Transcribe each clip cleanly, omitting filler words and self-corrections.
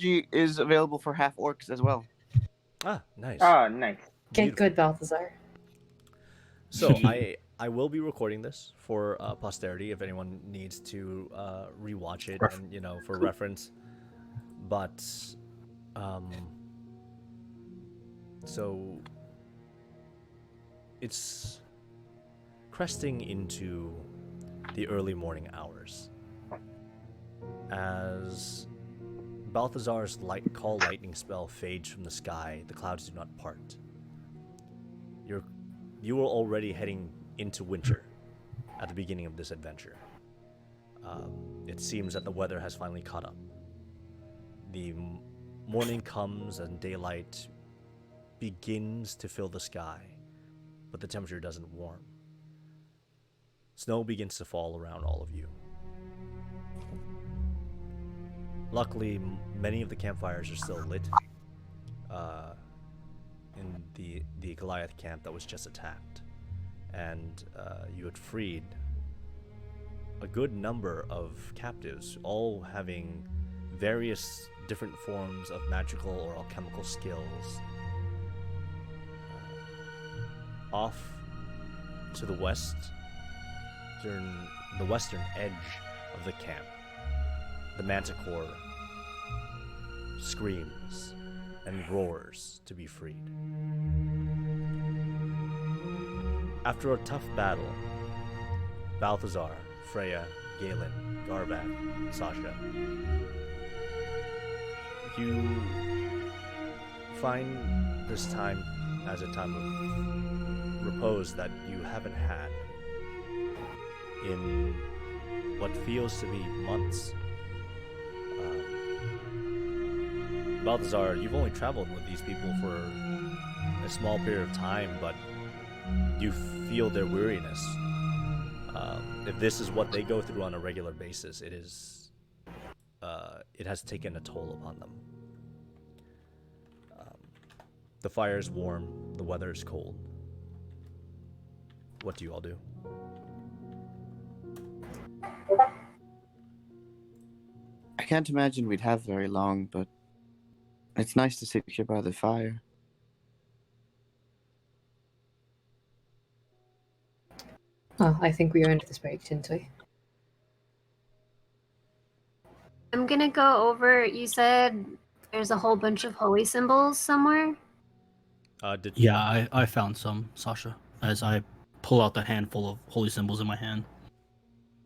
energy is available for half orcs as well. Ah, nice. Oh, nice. Get good, Balthazar. So I will be recording this for posterity if anyone needs to rewatch it and for reference. But so it's cresting into the early morning hours as Balthazar's call lightning spell fades from the sky. The clouds do not part. You are already heading into winter at the beginning of this adventure. It seems that the weather has finally caught up. The morning comes and daylight begins to fill the sky, but the temperature doesn't warm. Snow begins to fall around all of you. Luckily, many of the campfires are still lit in the Goliath camp that was just attacked. And you had freed a good number of captives, all having various different forms of magical or alchemical skills. Off to the west, during the western edge of the camp, the manticore screams and roars to be freed. After a tough battle, Balthazar, Freya, Galen, Garvat, Sasha, you find this time as a time of repose that you haven't had in what feels to be months. Balthazar, you've only traveled with these people for a small period of time, but you feel their weariness. If this is what they go through on a regular basis, it has taken a toll upon them. The fire is warm, the weather is cold. What do you all do? I can't imagine we'd have very long, but it's nice to sit here by the fire. Oh, I think we earned this break, didn't we? I'm gonna go over. You said there's a whole bunch of holy symbols somewhere. Yeah, I found some, Sasha, as I pull out the handful of holy symbols in my hand.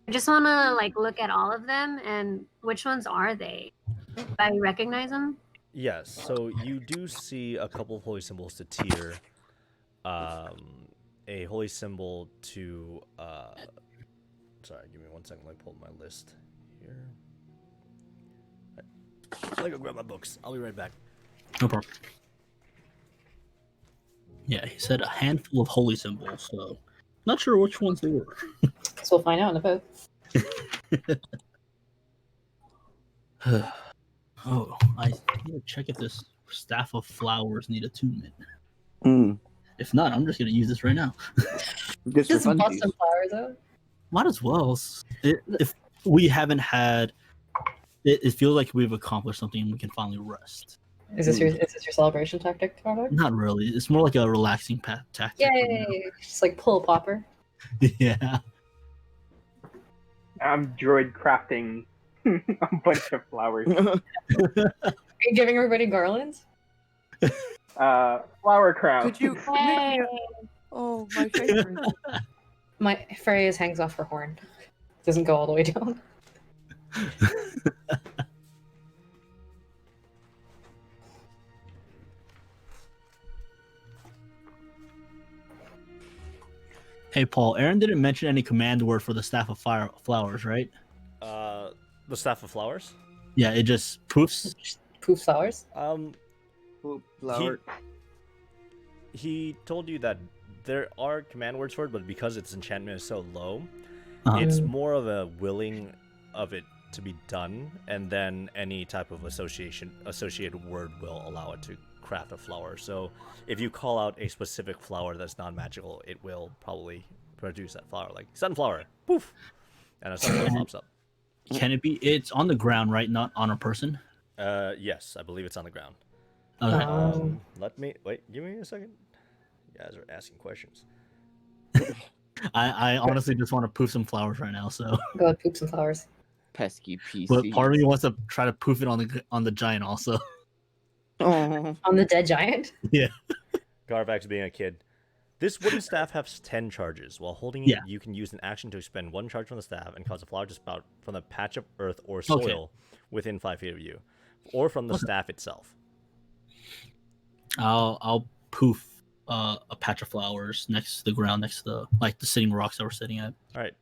I just want to look at all of them, and which ones are they? Do I recognize them? Yes, so you do see a couple of holy symbols to Tyr. A holy symbol to sorry, give me 1 second, let me pull up my list here. Let me go grab my books. I'll be right back. No problem. Yeah, he said a handful of holy symbols, so not sure which ones they were. Guess we'll find out in a bit. Oh, I need to check if this staff of flowers need attunement. If not, I'm just gonna use this right now. Just bust some flowers out. Might as well. If we haven't had, it feels like we've accomplished something and we can finally rest. Is this your celebration tactic, Tyler? Not really. It's more like a relaxing tactic. Yay! Just pull a popper. Yeah. I'm droid crafting a bunch of flowers. Are you giving everybody garlands? Flower crown. Could you? Hey. Oh, my favorite. My Freya's hangs off her horn. Doesn't go all the way down. Hey, Paul. Aaron didn't mention any command word for the staff of flowers, right? The staff of flowers? Yeah, it just poofs. Poof flowers. Flower. He told you that there are command words for it, but because its enchantment is so low, it's more of a willing of it to be done, and then any type of associated word will allow it to craft a flower. So if you call out a specific flower that's non-magical, it will probably produce that flower, like sunflower, poof, and a sunflower pops up. Can it be? It's on the ground, right? Not on a person. Yes, I believe it's on the ground. Okay. Give me a second. You guys are asking questions. I honestly just want to poof some flowers right now. So, Go ahead, poop some flowers. Pesky PC. but part of me wants to try to poof it on the giant also. Oh. On the dead giant? Yeah. Garvax being a kid. This wooden staff has 10 charges. While holding it, Yeah. you can use an action to expend 1 charge from the staff and cause a flower to sprout from the patch of earth or soil within 5 feet of you, or from the staff itself. I'll poof a patch of flowers next to the ground, next to the sitting rocks that we're sitting at. All right.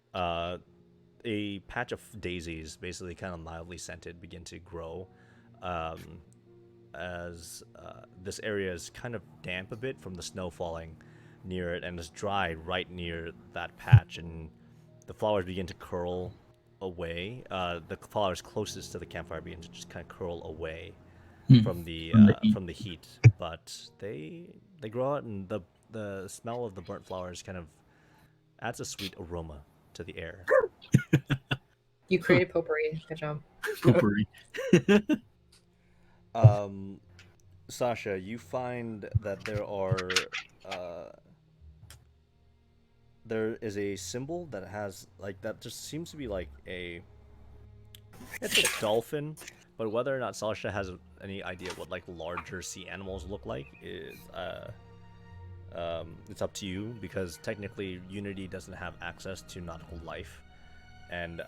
A patch of daisies, basically kind of mildly scented, begin to grow as this area is kind of damp a bit from the snow falling near it, and it's dry right near that patch, and the flowers begin to curl away. The flowers closest to the campfire begin to just kind of curl away from the heat, but they grow out, and the smell of the burnt flowers kind of adds a sweet aroma to the air. You created potpourri. Good job. Potpourri. Sasha, you find that there is a symbol that has that just seems to be it's a dolphin, but whether or not Sasha has any idea what larger sea animals look like is it's up to you, because technically Unity doesn't have access to nautical life and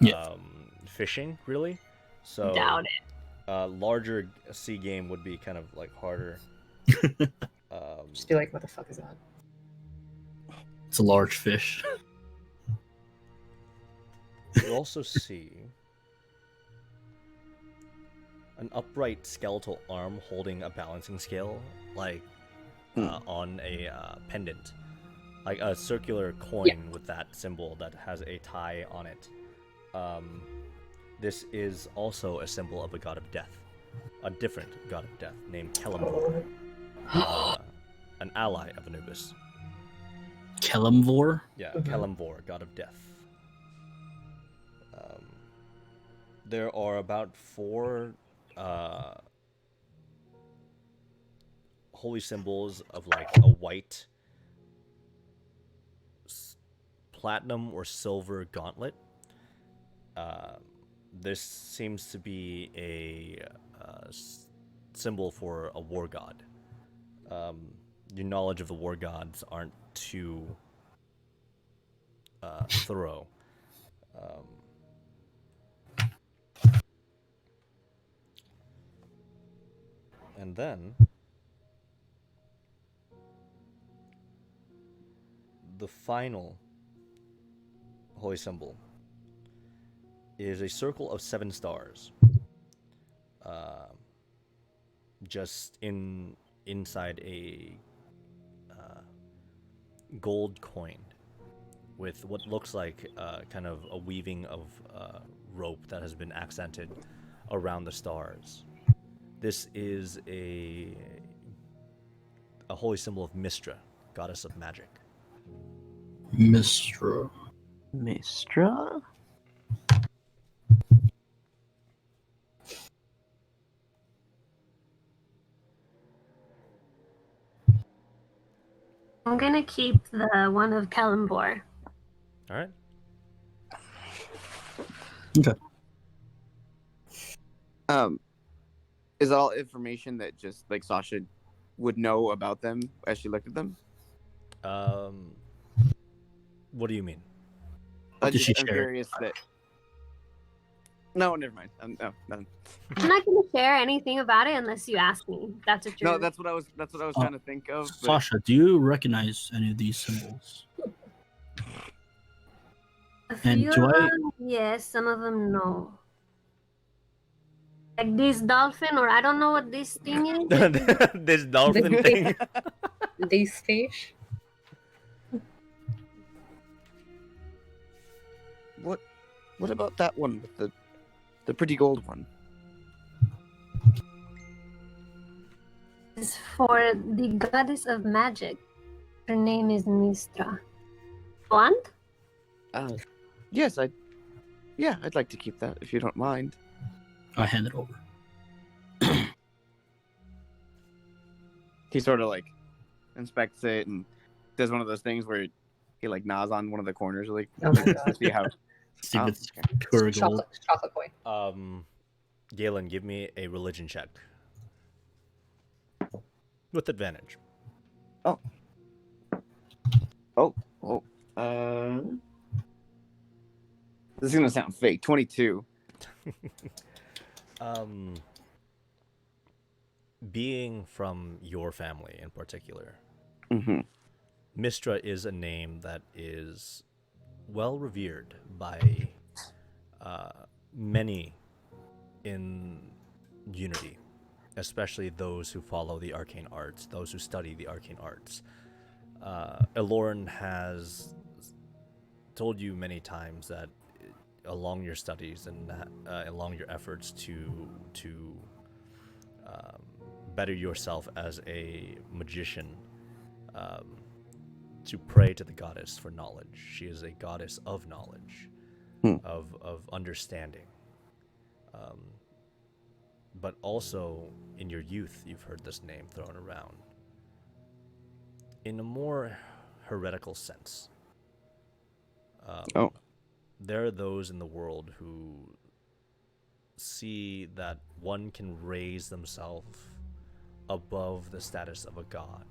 fishing really, so Doubt it. Larger sea game would be kind of harder. Just be like, what the fuck is that? It's a large fish. You also see an upright skeletal arm holding a balancing scale, on a pendant, like a circular coin with that symbol that has a tie on it. This is also a symbol of a god of death, a different god of death named Kelemvor, an ally of Anubis. Kelemvor? Yeah, Kelemvor, god of death. There are about 4 holy symbols of a white platinum or silver gauntlet. This seems to be a symbol for a war god. Your knowledge of the war gods aren't too thorough. And then the final holy symbol is a circle of 7 stars, just inside a gold coin with what looks like kind of a weaving of rope that has been accented around the stars. This is a holy symbol of Mistra, goddess of magic. Mistra. Mistra? I'm gonna keep the one of Kelemvor. All right. Okay. Is that all information that just Sasha would know about them as she looked at them? What do you mean? I'm Did she share it? curious that. No, never mind. No. I'm not gonna share anything about it unless you ask me. That's what you're. No, that's what I was trying to think of. But... Sasha, do you recognize any of these symbols? A and few do of I- them, yes, some of them no. Like this dolphin, or I don't know what this thing is. This dolphin thing. This fish? What about that one with the pretty gold one? It's for the goddess of magic. Her name is Mistra. Want? Yes, I'd like to keep that if you don't mind. I hand it over. he sort of like inspects it and does one of those things where he like gnaws on one of the corners, like Oh my to god. see how. See if Oh, it's okay. pure gold. Chocolate coin. Galen, give me a religion check with advantage. Oh. This is gonna sound fake. 22. Being from your family in particular, Mm-hmm. Mistra is a name that is well revered by many in Unity, especially those who follow the arcane arts, those who study the arcane arts. Eloran has told you many times that along your studies and along your efforts to better yourself as a magician, to pray to the goddess for knowledge. She is a goddess of knowledge, of understanding. But also, in your youth, you've heard this name thrown around in a more heretical sense. There are those in the world who see that one can raise themselves above the status of a god.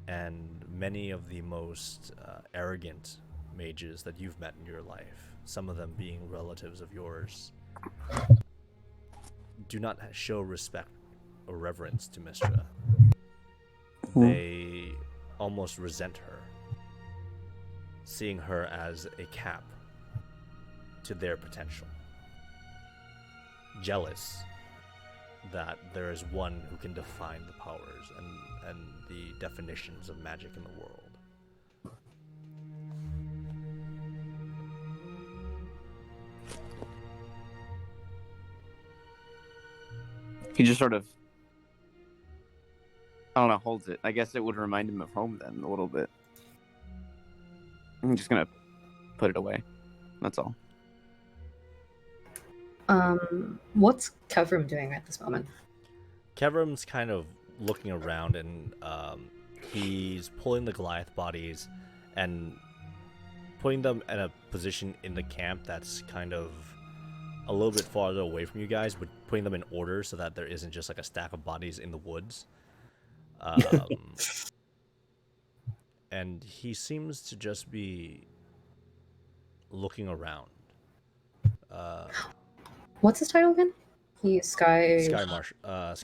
And many of the most arrogant mages that you've met in your life, some of them being relatives of yours, do not show respect or reverence to Mistra. They almost resent her, seeing her as a cap to their potential. Jealous that there is one who can define the powers and the definitions of magic in the world. He just sort of, I don't know, holds it. I guess it would remind him of home then a little bit. I'm just gonna put it away. That's all. What's Kevrim doing at this moment? Kevrim's kind of looking around, and he's pulling the Goliath bodies and putting them in a position in the camp that's kind of a little bit farther away from you guys, but putting them in order so that there isn't just like a stack of bodies in the woods. And he seems to just be looking around. What's his title again? He's Sky Sky Warden. Oh,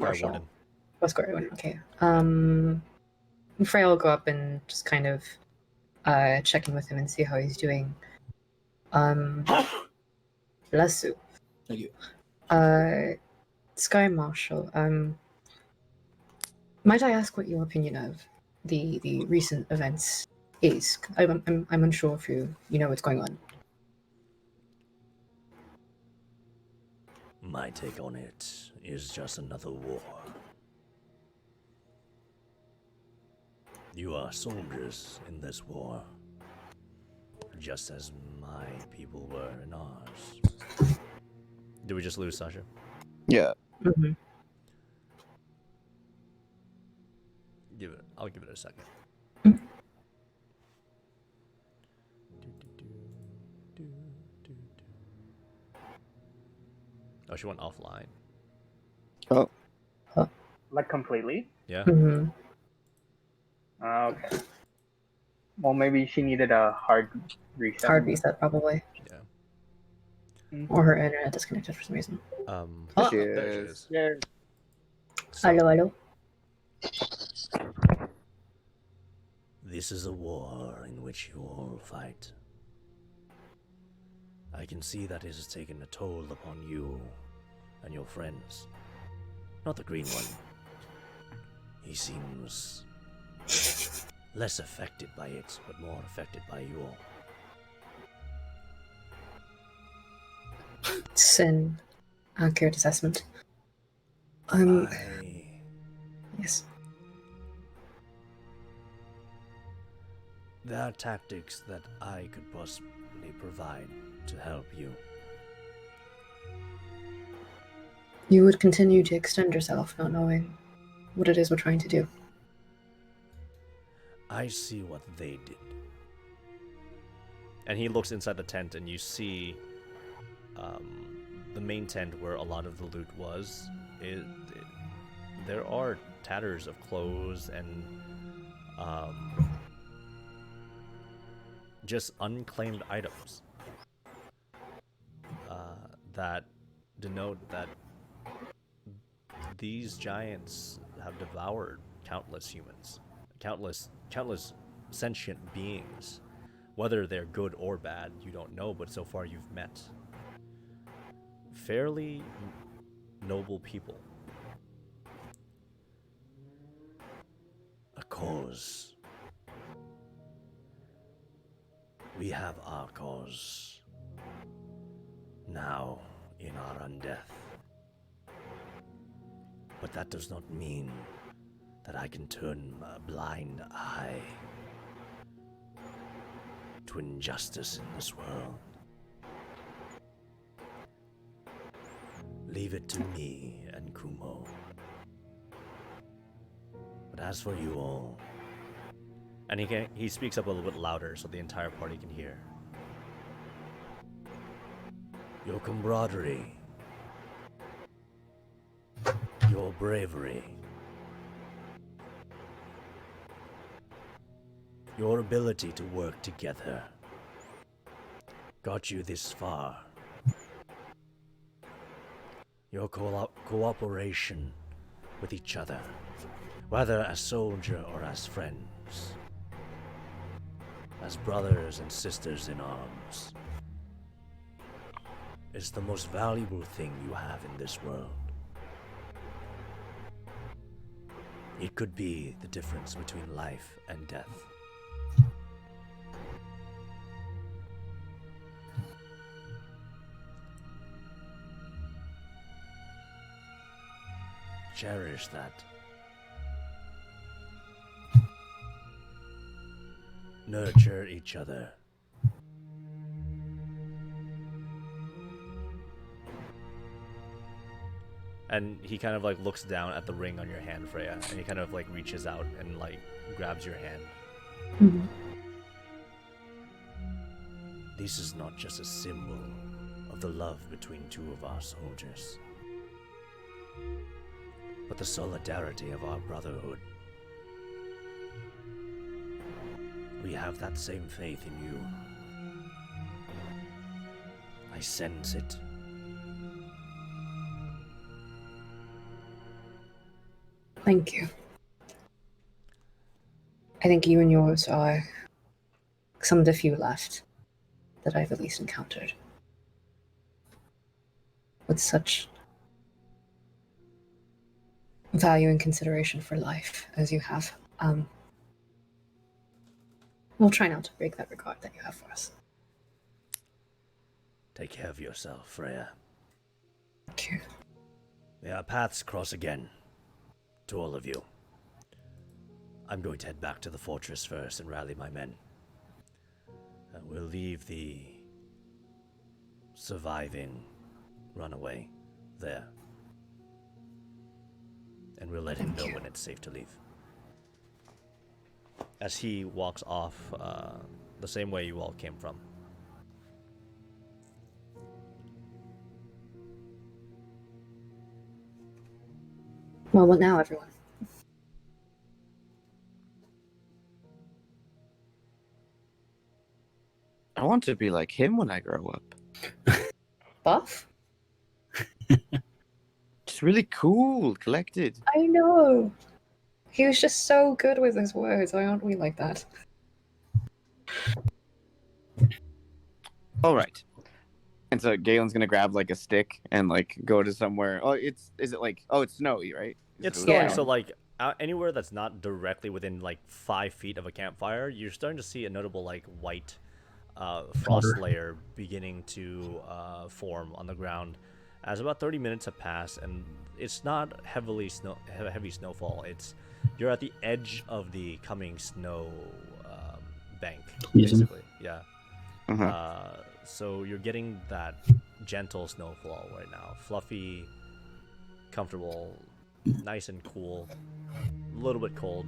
Sky Warden. Okay. Freya will go up and just kind of check in with him and see how he's doing. Bless you. Thank you. Sky Marshal. Might I ask what your opinion of the recent events is? I'm unsure if you know what's going on. My take on it is just another war. You are soldiers in this war, just as my people were in ours. Did we just lose Sasha? Yeah. Mm-hmm. I'll give it a second. Oh, she went offline. Oh. Like completely? Yeah. Mm-hmm. Okay. Well, maybe she needed a hard reset. Hard reset, probably. Yeah. Or her internet disconnected for some reason. There she There she is. is. Yeah. So, Hello. this is a war in which you all fight. I can see that it has taken a toll upon you and your friends. Not the green one. He seems less affected by it, but more affected by you all. It's an accurate assessment. Yes. There are tactics that I could possibly provide to help you. You would continue to extend yourself, not knowing what it is we're trying to do. I see what they did. And he looks inside the tent, and you see the main tent where a lot of the loot was. There are tatters of clothes and just unclaimed items that denote that these giants have devoured countless humans, countless sentient beings. Whether they're good or bad, you don't know, but so far you've met fairly noble people. A cause. We have our cause now in our undeath. But that does not mean that I can turn a blind eye to injustice in this world. Leave it to me and Kumo. But as for you all, and he speaks up a little bit louder so the entire party can hear. Your camaraderie, your bravery, your ability to work together got you this far. Your cooperation with each other, whether as soldier or as friends, as brothers and sisters in arms, is the most valuable thing you have in this world. It could be the difference between life and death. Cherish that. Nurture each other. And he kind of like looks down at the ring on your hand, Freya, and he kind of like reaches out and like grabs your hand. Mm-hmm. This is not just a symbol of the love between two of our soldiers, but the solidarity of our brotherhood. We have that same faith in you. I sense it. Thank you. I think you and yours are some of the few left that I've at least encountered with such value and consideration for life as you have. We'll try not to break that regard that you have for us. Take care of yourself, Freya. Thank you. May our paths cross again. To all of you. I'm going to head back to the fortress first and rally my men. And we'll leave the surviving runaway there. And we'll let him know when it's safe to leave. As he walks off the same way you all came from. Well, what now, everyone? I want to be like him when I grow up. Buff? Just really cool, collected. I know. He was just so good with his words. Why aren't we like that? All right. And so Galen's gonna grab like a stick and like go to somewhere. Oh, is it like? Oh, it's snowy, right? It's snowy. snowy, so like anywhere that's not directly within like 5 feet of a campfire, you're starting to see a notable like white frost layer beginning to form on the ground. As about 30 minutes have passed, and it's not heavy snowfall. You're at the edge of the coming snow bank, basically. Yeah. So you're getting that gentle snowfall right now. Fluffy, comfortable, nice and cool. A little bit cold.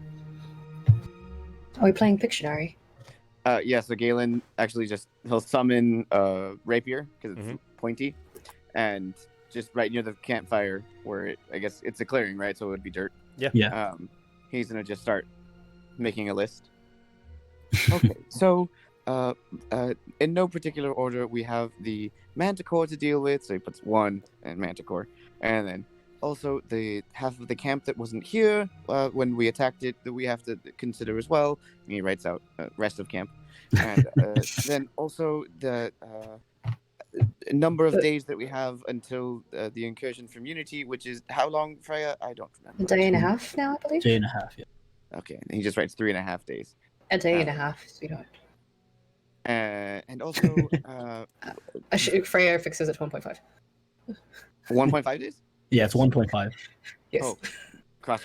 Are we playing Pictionary? Yeah, so Galen actually he'll summon rapier because it's pointy, and just right near the campfire where I guess it's a clearing, right? So it would be dirt. Yeah. He's gonna just start making a list. Okay, so in no particular order, we have the manticore to deal with. So he puts 1 in manticore, and then also the half of the camp that wasn't here when we attacked it that we have to consider as well. And he writes out rest of camp, and then also the number of days that we have until the incursion from Unity, which is how long, Freya? I don't remember. A day and a half now, I believe. Day and a half, yeah. Okay, and he just writes 3.5 days. A day and a half, sweetheart. And also, Freya fixes it to 1.5. 1.5 days? Yeah, it's 1.5. Yes. Oh, cross.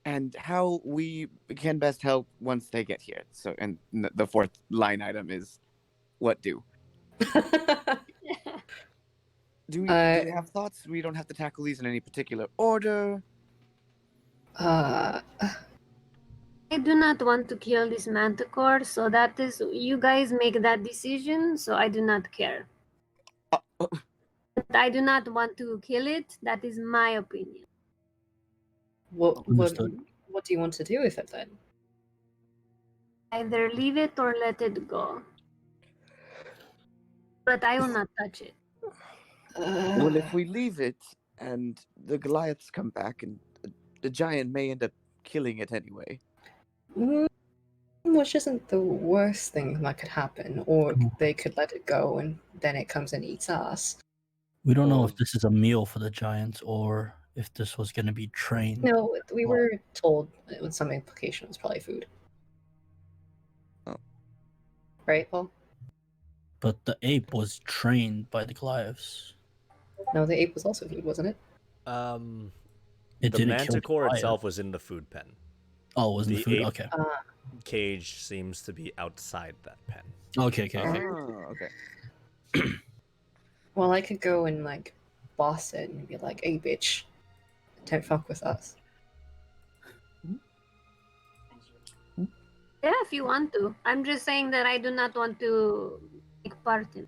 And how we can best help once they get here. So, and the 4th line item is, what do? Do we have thoughts? We don't have to tackle these in any particular order. I do not want to kill this manticore, so that is you guys make that decision. So I do not care. But I do not want to kill it. That is my opinion. What Understood. do you want to do with it then? Either leave it or let it go. But I will not touch it. Well, if we leave it and the Goliaths come back, and the giant may end up killing it anyway. Which isn't the worst thing that could happen, or they could let it go and then it comes and eats us. We don't know if this is a meal for the giants or if this was going to be trained. No, we were told with some implication it was probably food. Oh. Right, Paul? But the ape was trained by the Goliaths. No, the ape was also food, wasn't it? The manticore itself was in the food pen. Oh, was the food? Ape Okay. Cage seems to be outside that pen. Okay. Oh, okay. Well, I could go and boss it and be like, "Hey, bitch, don't fuck with us." Yeah, if you want to. I'm just saying that I do not want to take part in.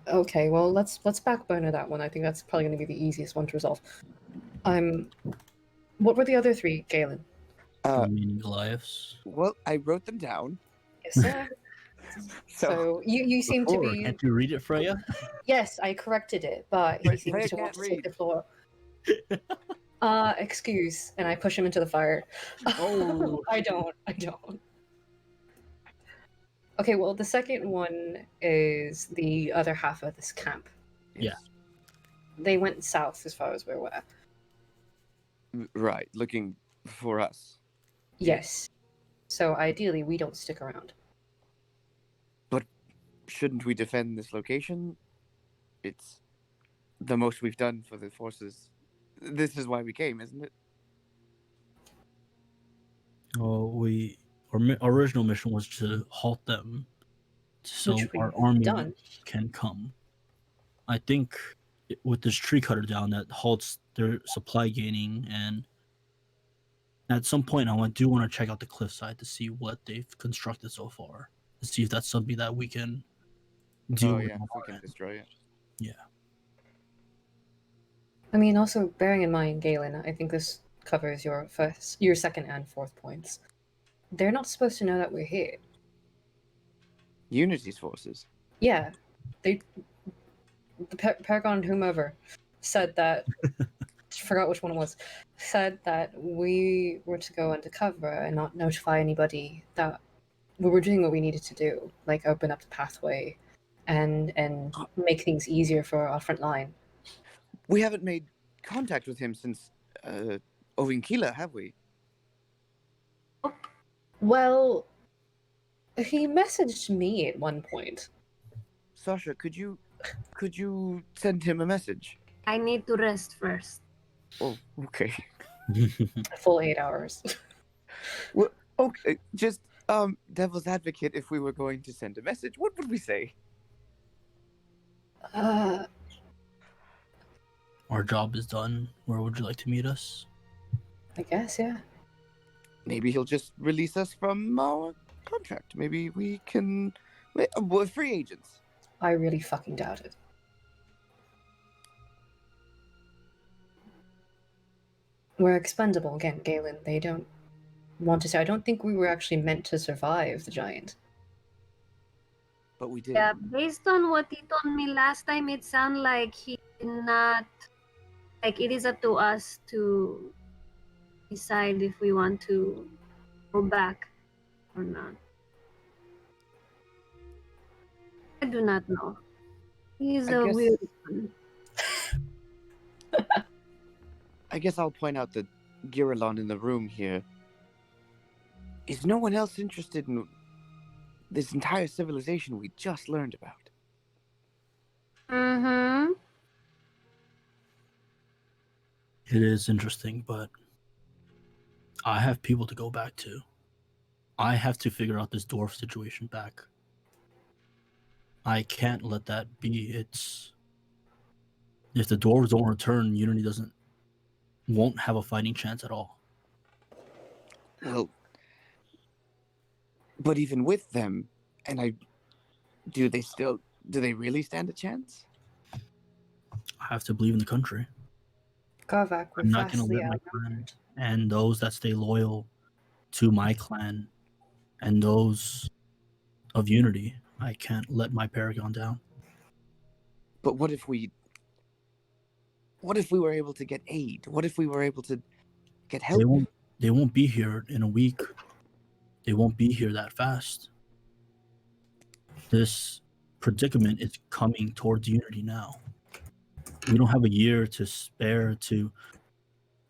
Okay, well let's backburner that one. I think that's probably going to be the easiest one to resolve. What were the other 3, Galen? Meaning Goliaths. Well, I wrote them down. Yes, sir. So you seem to be. Can't you read it, Freya? Yes, I corrected it, but he seems to want to take the floor. Excuse, and I push him into the fire. Oh. I don't. Okay, well, the second one is the other half of this camp. Yeah. They went south as far as we're aware. Right, looking for us. Yes. So ideally, we don't stick around. But shouldn't we defend this location? It's the most we've done for the forces. This is why we came, isn't it? Oh, our original mission was to halt them so Which we've our army done. can come. I think with this tree cutter down, that halts their supply gaining, and at some point I do want to check out the cliffside to see what they've constructed so far, to see if that's something that we can do. If we can destroy it. Yeah. I mean, also bearing in mind, Galen, I think this covers your second and 4th points. They're not supposed to know that we're here. Unity's forces. Yeah, the Paragon, whomever, said that. Forgot which one it was. Said that we were to go undercover and not notify anybody that we were doing what we needed to do, like open up the pathway, and make things easier for our front line. We haven't made contact with him since Ovinkila, have we? Well, he messaged me at one point. Sasha, could you send him a message? I need to rest first. Oh, okay. A full 8 hours. Well, okay, just devil's advocate, if we were going to send a message, what would we say? our job is done, where would you like to meet us? I guess, yeah. Maybe he'll just release us from our contract. Maybe we can. We're free agents. I really fucking doubt it. We're expendable. Again, Galen, they don't want to say. I don't think we were actually meant to survive the giant. But we did. Yeah, based on what he told me last time, it sounded like he did not. Like, it is up to us to decide if we want to go back or not. I do not know. He's a weird one. I guess I'll point out that Giralon in the room here. Is no one else interested in this entire civilization we just learned about? Mm-hmm. It is interesting, but I have people to go back to. I have to figure out this dwarf situation back. I can't let that be. It's if the dwarves don't return, Unity won't have a fighting chance at all. Well, but even with them, do they really stand a chance? I have to believe in the country. Garvak, we're I'm not going to vastly let my clan outnumbered. and those that stay loyal to my clan and those of Unity. I can't let my Paragon down. But what if we were able to get aid? What if we were able to get help? They won't be here in a week. They won't be here that fast. This predicament is coming towards Unity now. We don't have a year to spare to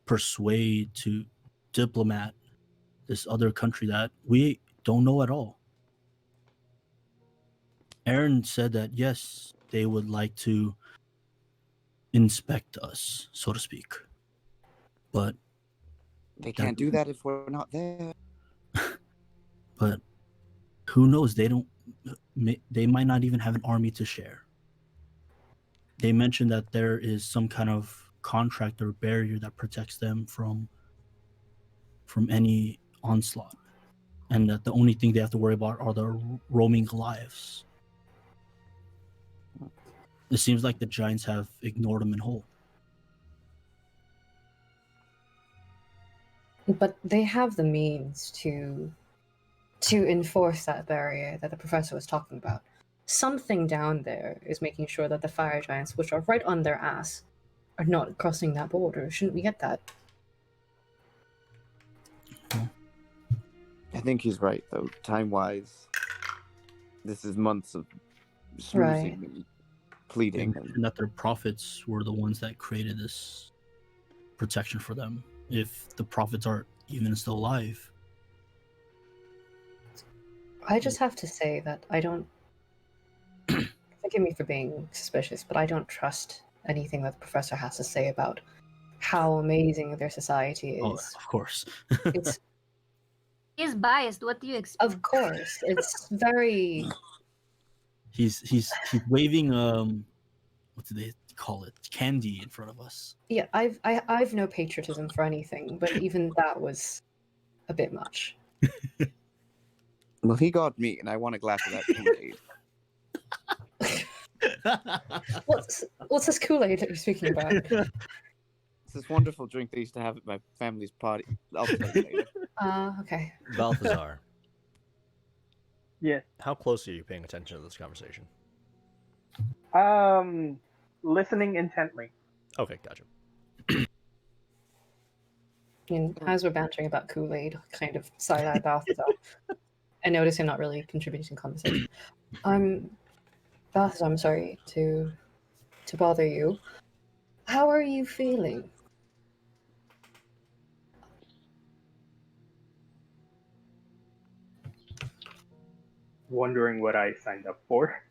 persuade, to diplomat this other country that we don't know at all. Aaron said that yes, they would like to inspect us, so to speak. But they can't do that if we're not there. But who knows? They might not even have an army to share. They mentioned that there is some kind of contract or barrier that protects them from any onslaught, and that the only thing they have to worry about are the roaming Goliaths. It seems like the giants have ignored them in whole. But they have the means to enforce that barrier that the professor was talking about. Something down there is making sure that the fire giants, which are right on their ass, are not crossing that border. Shouldn't we get that? I think he's right, though. Time-wise, this is months of snoozing and pleading. And that their prophets were the ones that created this protection for them. If the prophets aren't even still alive. I just have to say that I don't... Forgive me for being suspicious, but I don't trust anything that the professor has to say about how amazing their society is. Oh, of course. It's... He's biased. What do you expect? Of course. It's very... He's waving what do they call it? Candy in front of us. Yeah, I've no patriotism for anything, but even that was a bit much. Well, he got me, and I want a glass of that Kool-Aid. What's this Kool-Aid that you're speaking about? It's this wonderful drink they used to have at my family's party. I'll tell you later. Okay. Balthazar, Yes. how close are you paying attention to this conversation? Listening intently. Okay, gotcha. As we're bantering about Kool-Aid, kind of side-eye Balthazar. I notice you're not really contributing to conversation. Balthazar, I'm sorry to bother you. How are you feeling? Wondering what I signed up for.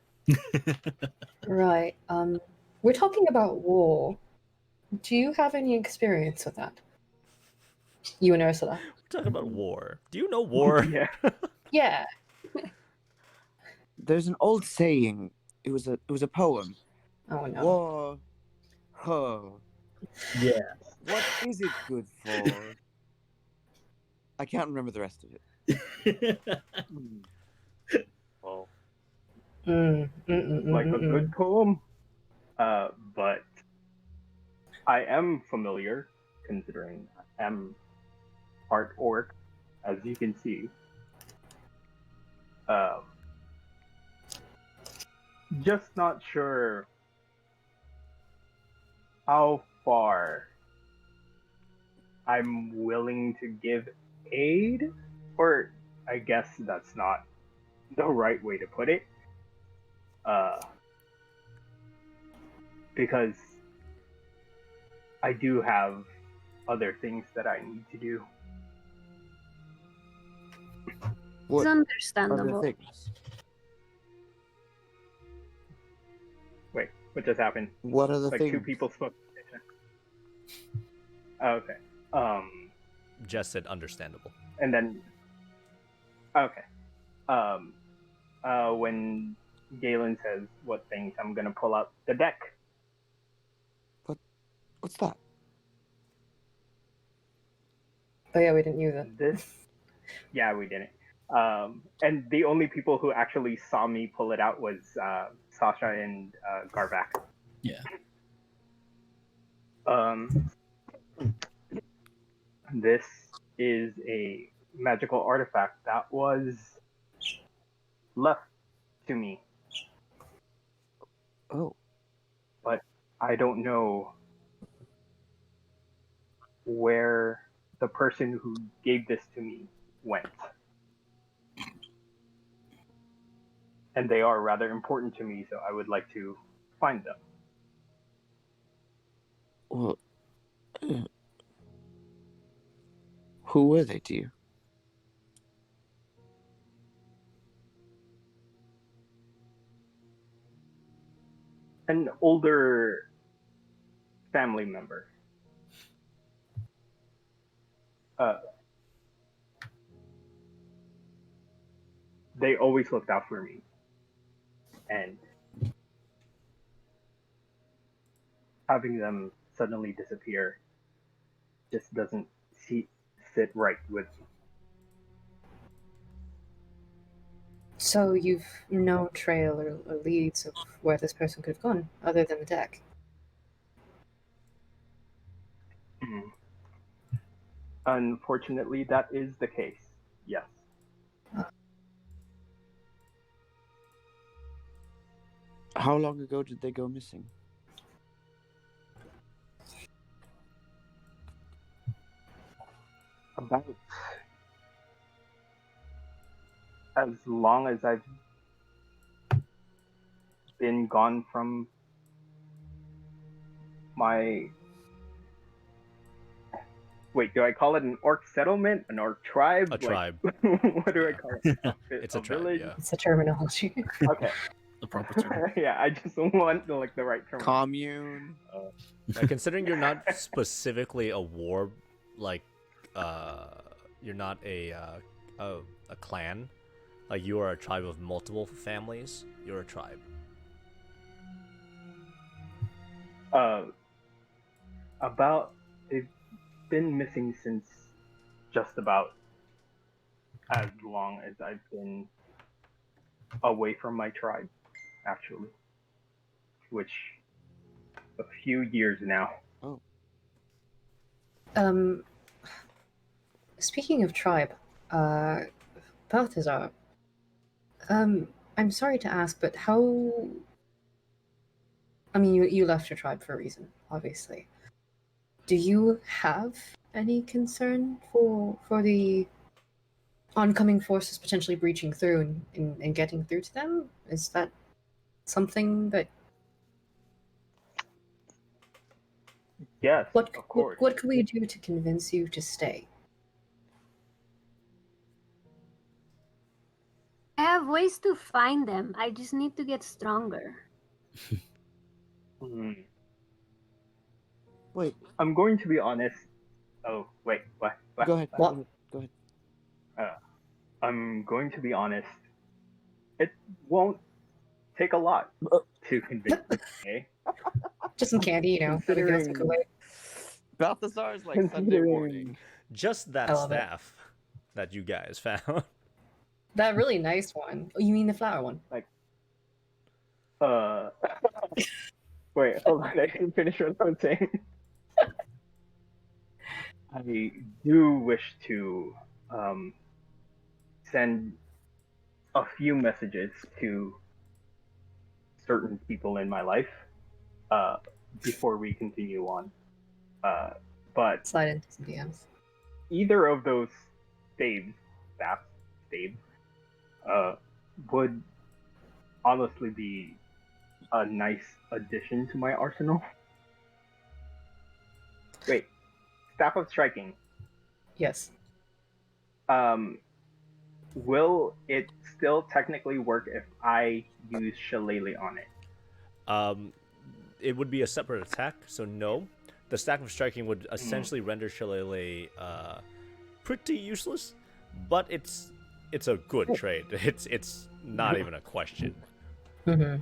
Right. We're talking about war. Do you have any experience with that? You and Ursula. We're talking about war. Do you know war? Yeah. Yeah. There's an old saying. It was a poem. Oh no. War, ho, Yeah. What is it good for? I can't remember the rest of it. Well, Mm, like a good poem. But I am familiar, considering I am part orc, as you can see. Just not sure how far I'm willing to give aid, or I guess that's not the right way to put it. Because I do have other things that I need to do. It's What are the understandable. things? Wait, what just happened? What are the Like things? two people spoke. Okay. Just said understandable. And then okay. When Galen says what things, I'm gonna pull out the deck. What's that? Oh yeah, we didn't use it. This, yeah, we didn't. And the only people who actually saw me pull it out was Sasha and Garvac. Yeah. This is a magical artifact that was left to me, Oh, but I don't know where the person who gave this to me went. And they are rather important to me, so I would like to find them. well, who were they to you? An older family member. They always looked out for me. And having them suddenly disappear just doesn't sit right with me. So you've no trail or leads of where this person could have gone, other than the deck. Unfortunately, that is the case. Yes. How long ago did they go missing? About as long as I've been gone from my... Wait, do I call it an orc settlement? An orc tribe? A tribe. What do I call it? It's a tribe, village? yeah. It's the terminology. Okay. The proper term. Yeah, I just want the right term. Commune. Considering you're not specifically a war, like, you're not a clan, like you are a tribe of multiple families. You're a tribe. They've been missing since just about as long as I've been away from my tribe, actually. Which, a few years now. Oh. Speaking of tribe, Balthazar, I'm sorry to ask, but how... I mean, you left your tribe for a reason, obviously. Do you have any concern for the oncoming forces potentially breaching through and getting through to them? Is that something that... Yes, What of course. what can we do to convince you to stay? I have ways to find them. I just need to get stronger. Wait, I'm going to be honest. Oh, wait, what? go ahead. What? Go ahead. I'm going to be honest. It won't take a lot to convince me, okay? Just some candy, you know. Nothing else to go away. Balthazar is like Sunday morning. Just that I love it. staff that you guys found. That really nice one. Oh, you mean the flower one? Wait, hold on. I didn't finish what I was saying. I do wish to send a few messages to certain people in my life before we continue on. But Slide into some DMs. either of those staff staves, would honestly be a nice addition to my arsenal. Wait, Staff of Striking. Yes. Will it still technically work if I use Shillelagh on it? It would be a separate attack, so no. The Staff of Striking would essentially render Shillelagh pretty useless, but it's a good trade. It's not even a question. Mm-hmm.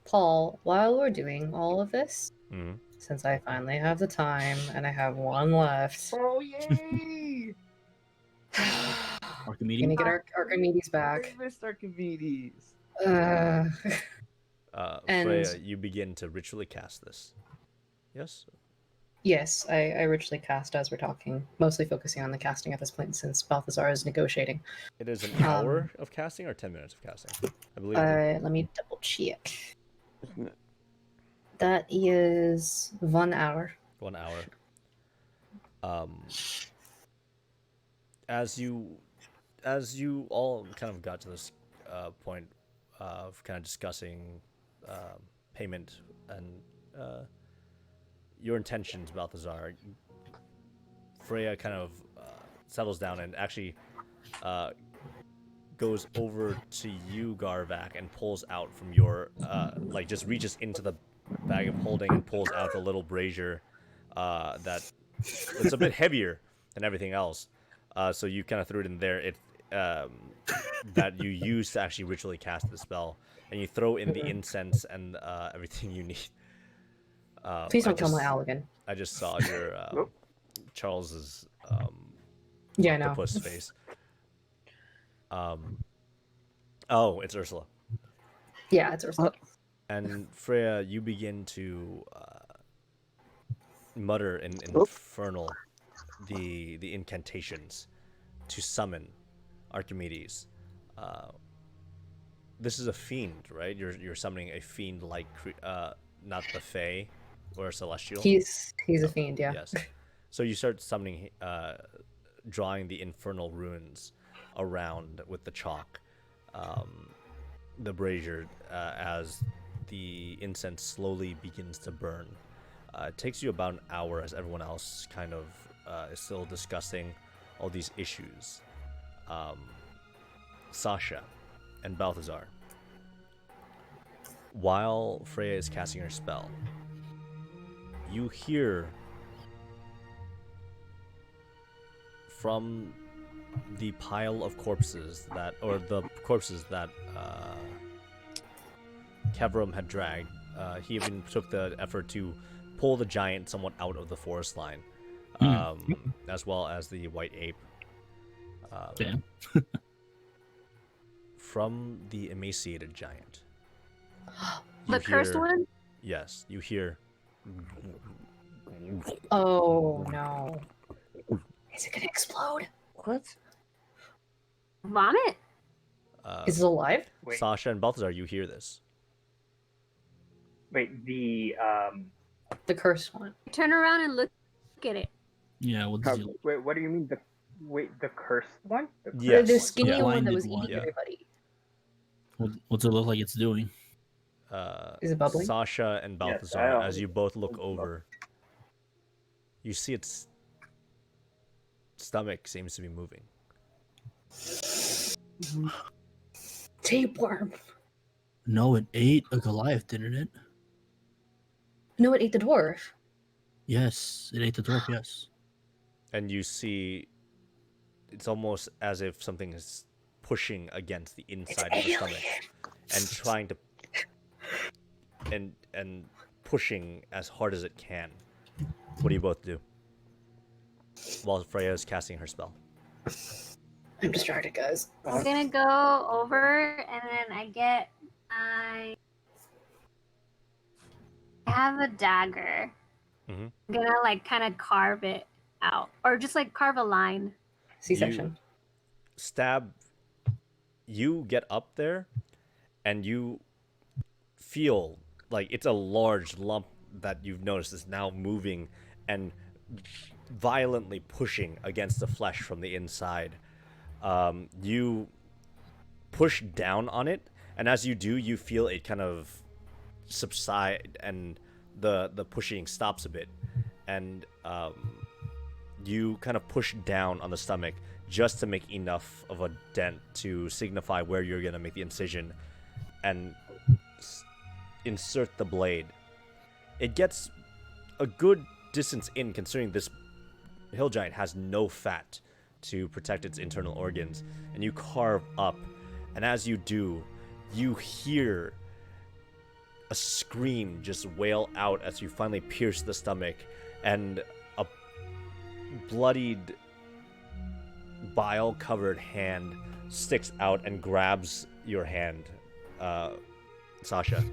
Paul, while we're doing all of this, since I finally have the time and I have one left. Oh yay! Archimedes. Gonna get Archimedes back. I missed Archimedes. And- Freya, you begin to ritually cast this. Yes? Yes, I ritually cast as we're talking, mostly focusing on the casting at this point since Balthazar is negotiating. It is an hour of casting or 10 minutes of casting? I believe Let me double check. That is 1 hour. 1 hour. As you all kind of got to this point of kind of discussing payment and your intentions, Balthazar, Freya kind of settles down and actually goes over to you, Garvac, and pulls out from your like just reaches into the bag of holding and pulls out the little brazier that it's a bit heavier than everything else. So you kind of threw it in there. It that you use to actually ritually cast the spell, and you throw in the incense and everything you need. Please don't kill my Allegan. I just saw your Charles's Yeah, I know. octopus face. Oh, it's Ursula. Yeah, it's Ursula. And Freya, you begin to mutter in infernal the incantations to summon Archimedes. This is a fiend, right? You're summoning a fiend-like, not the Fae or Celestial. He's a fiend, yeah. Yes. So you start summoning, drawing the infernal runes around with the chalk, the brazier, as the incense slowly begins to burn. It takes you about an hour as everyone else kind of is still discussing all these issues. Sasha and Balthazar, while Freya is casting her spell, you hear from the pile of corpses that, or the corpses that Kevram had dragged. He even took the effort to pull the giant somewhat out of the forest line, as well as the white ape. Damn. From the emaciated giant. The cursed one? Yes, you hear. Oh no. Is it gonna explode? What? Vomit? Is it alive? Wait. Sasha and Balthazar, you hear this. Wait, The cursed one. Turn around and look at it. Yeah, what does he look? wait, what do you mean the cursed one? The cursed Yes. The skinny Yeah. one that was Blinded eating one. everybody. What's it look like it's doing? Is it bubbling? Sasha and Yes, Balthazar, I as you both look over, you see its stomach seems to be moving. Tapeworm. No, it ate a Goliath, didn't it? No, it ate the dwarf. Yes, it ate the dwarf. Yes. And you see it's almost as if something is pushing against the inside of the stomach and trying to and pushing as hard as it can. What do you both do? While Freya is casting her spell. I'm distracted, guys. I'm gonna go over and then I have a dagger. Mm-hmm. I'm gonna like kind of carve it out, or just like carve a line. C-section. You get up there and you feel like it's a large lump that you've noticed is now moving and violently pushing against the flesh from the inside. You push down on it, and as you do, you feel it kind of subside, and the pushing stops a bit, and you kind of push down on the stomach just to make enough of a dent to signify where you're gonna make the incision, and insert the blade. It gets a good distance in, considering this hill giant has no fat to protect its internal organs, and you carve up, and as you do, you hear a scream just wail out as you finally pierce the stomach, and a bloodied, bile-covered hand sticks out and grabs your hand, Sasha,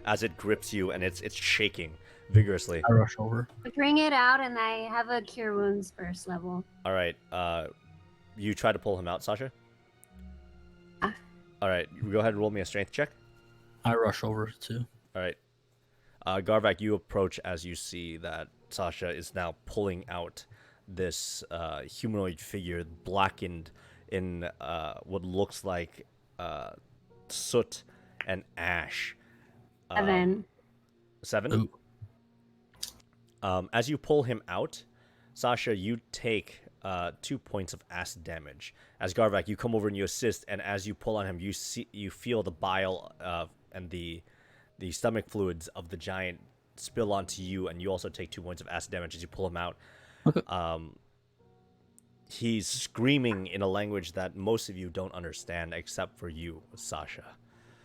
as it grips you, and it's shaking vigorously. I rush over. I bring it out, and I have a cure wounds first level. All right, you try to pull him out, Sasha? All right, go ahead and roll me a strength check. I rush over too. All right. Garvak, you approach as you see that Sasha is now pulling out this humanoid figure, blackened in what looks like soot and ash. 7. 7? Ooh. As you pull him out, Sasha, you take 2 points of acid damage. As Garvak, you come over and you assist, and as you pull on him, you feel the bile and the stomach fluids of the giant spill onto you, and you also take 2 points of acid damage as you pull him out. Okay. He's screaming in a language that most of you don't understand, except for you, Sasha.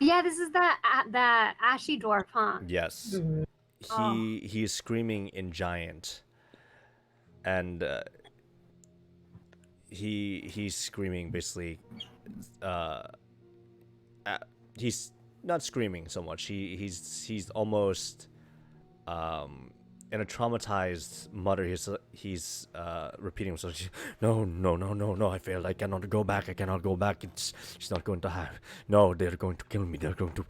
Yeah, this is the ashy dwarf, huh? Yes. Mm-hmm. He's screaming in giant, and he's screaming basically. He's not screaming so much. He's almost in a traumatized mutter. He's repeating himself. No, I failed. I cannot go back. She's not going to have. No, they're going to kill me. They're going to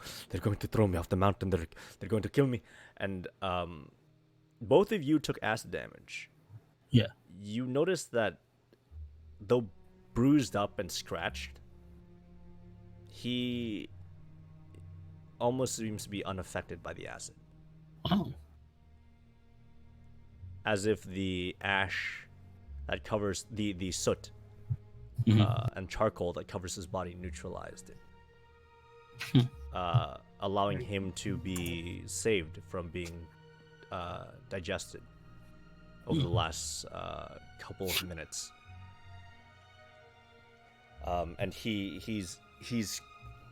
throw me off the mountain. They're going to kill me. And both of you took acid damage. Yeah. You notice that though bruised up and scratched, he almost seems to be unaffected by the acid. Oh. As if the ash that covers the soot and charcoal that covers his body neutralized it, allowing him to be saved from being digested over the last couple of minutes. And he's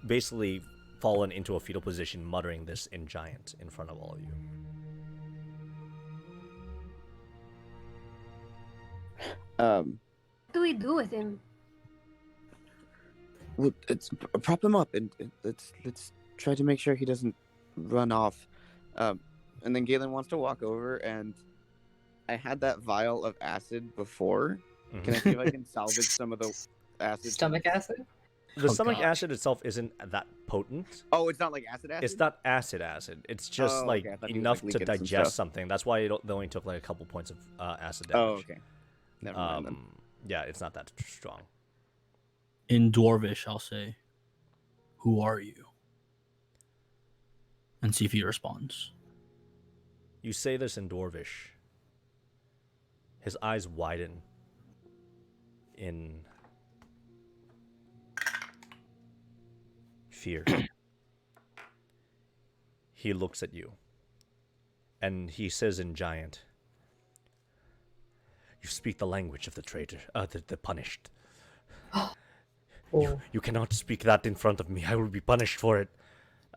basically fallen into a fetal position, muttering this in giant in front of all of you. What do we do with him? Well, prop him up and let's try to make sure he doesn't run off. And then Galen wants to walk over, and I had that vial of acid before. Mm-hmm. Can I see if I can salvage some of the acid? Stomach acid? The Oh, stomach gosh. acid itself isn't that potent. Oh, it's not like acid. It's not acid. It's just Oh, like okay. I thought he was, enough like, to leaking some digest stuff. something. That's why they only took like a couple points of acid Oh, damage. okay. Never mind then. Yeah, it's not that strong. In Dwarvish, I'll say, "Who are you?" and see if he responds. You say this in Dwarvish. His eyes widen in fear. He looks at you, and he says in giant, "You speak the language of the traitor, the punished. Oh. You cannot speak that in front of me. I will be punished for it."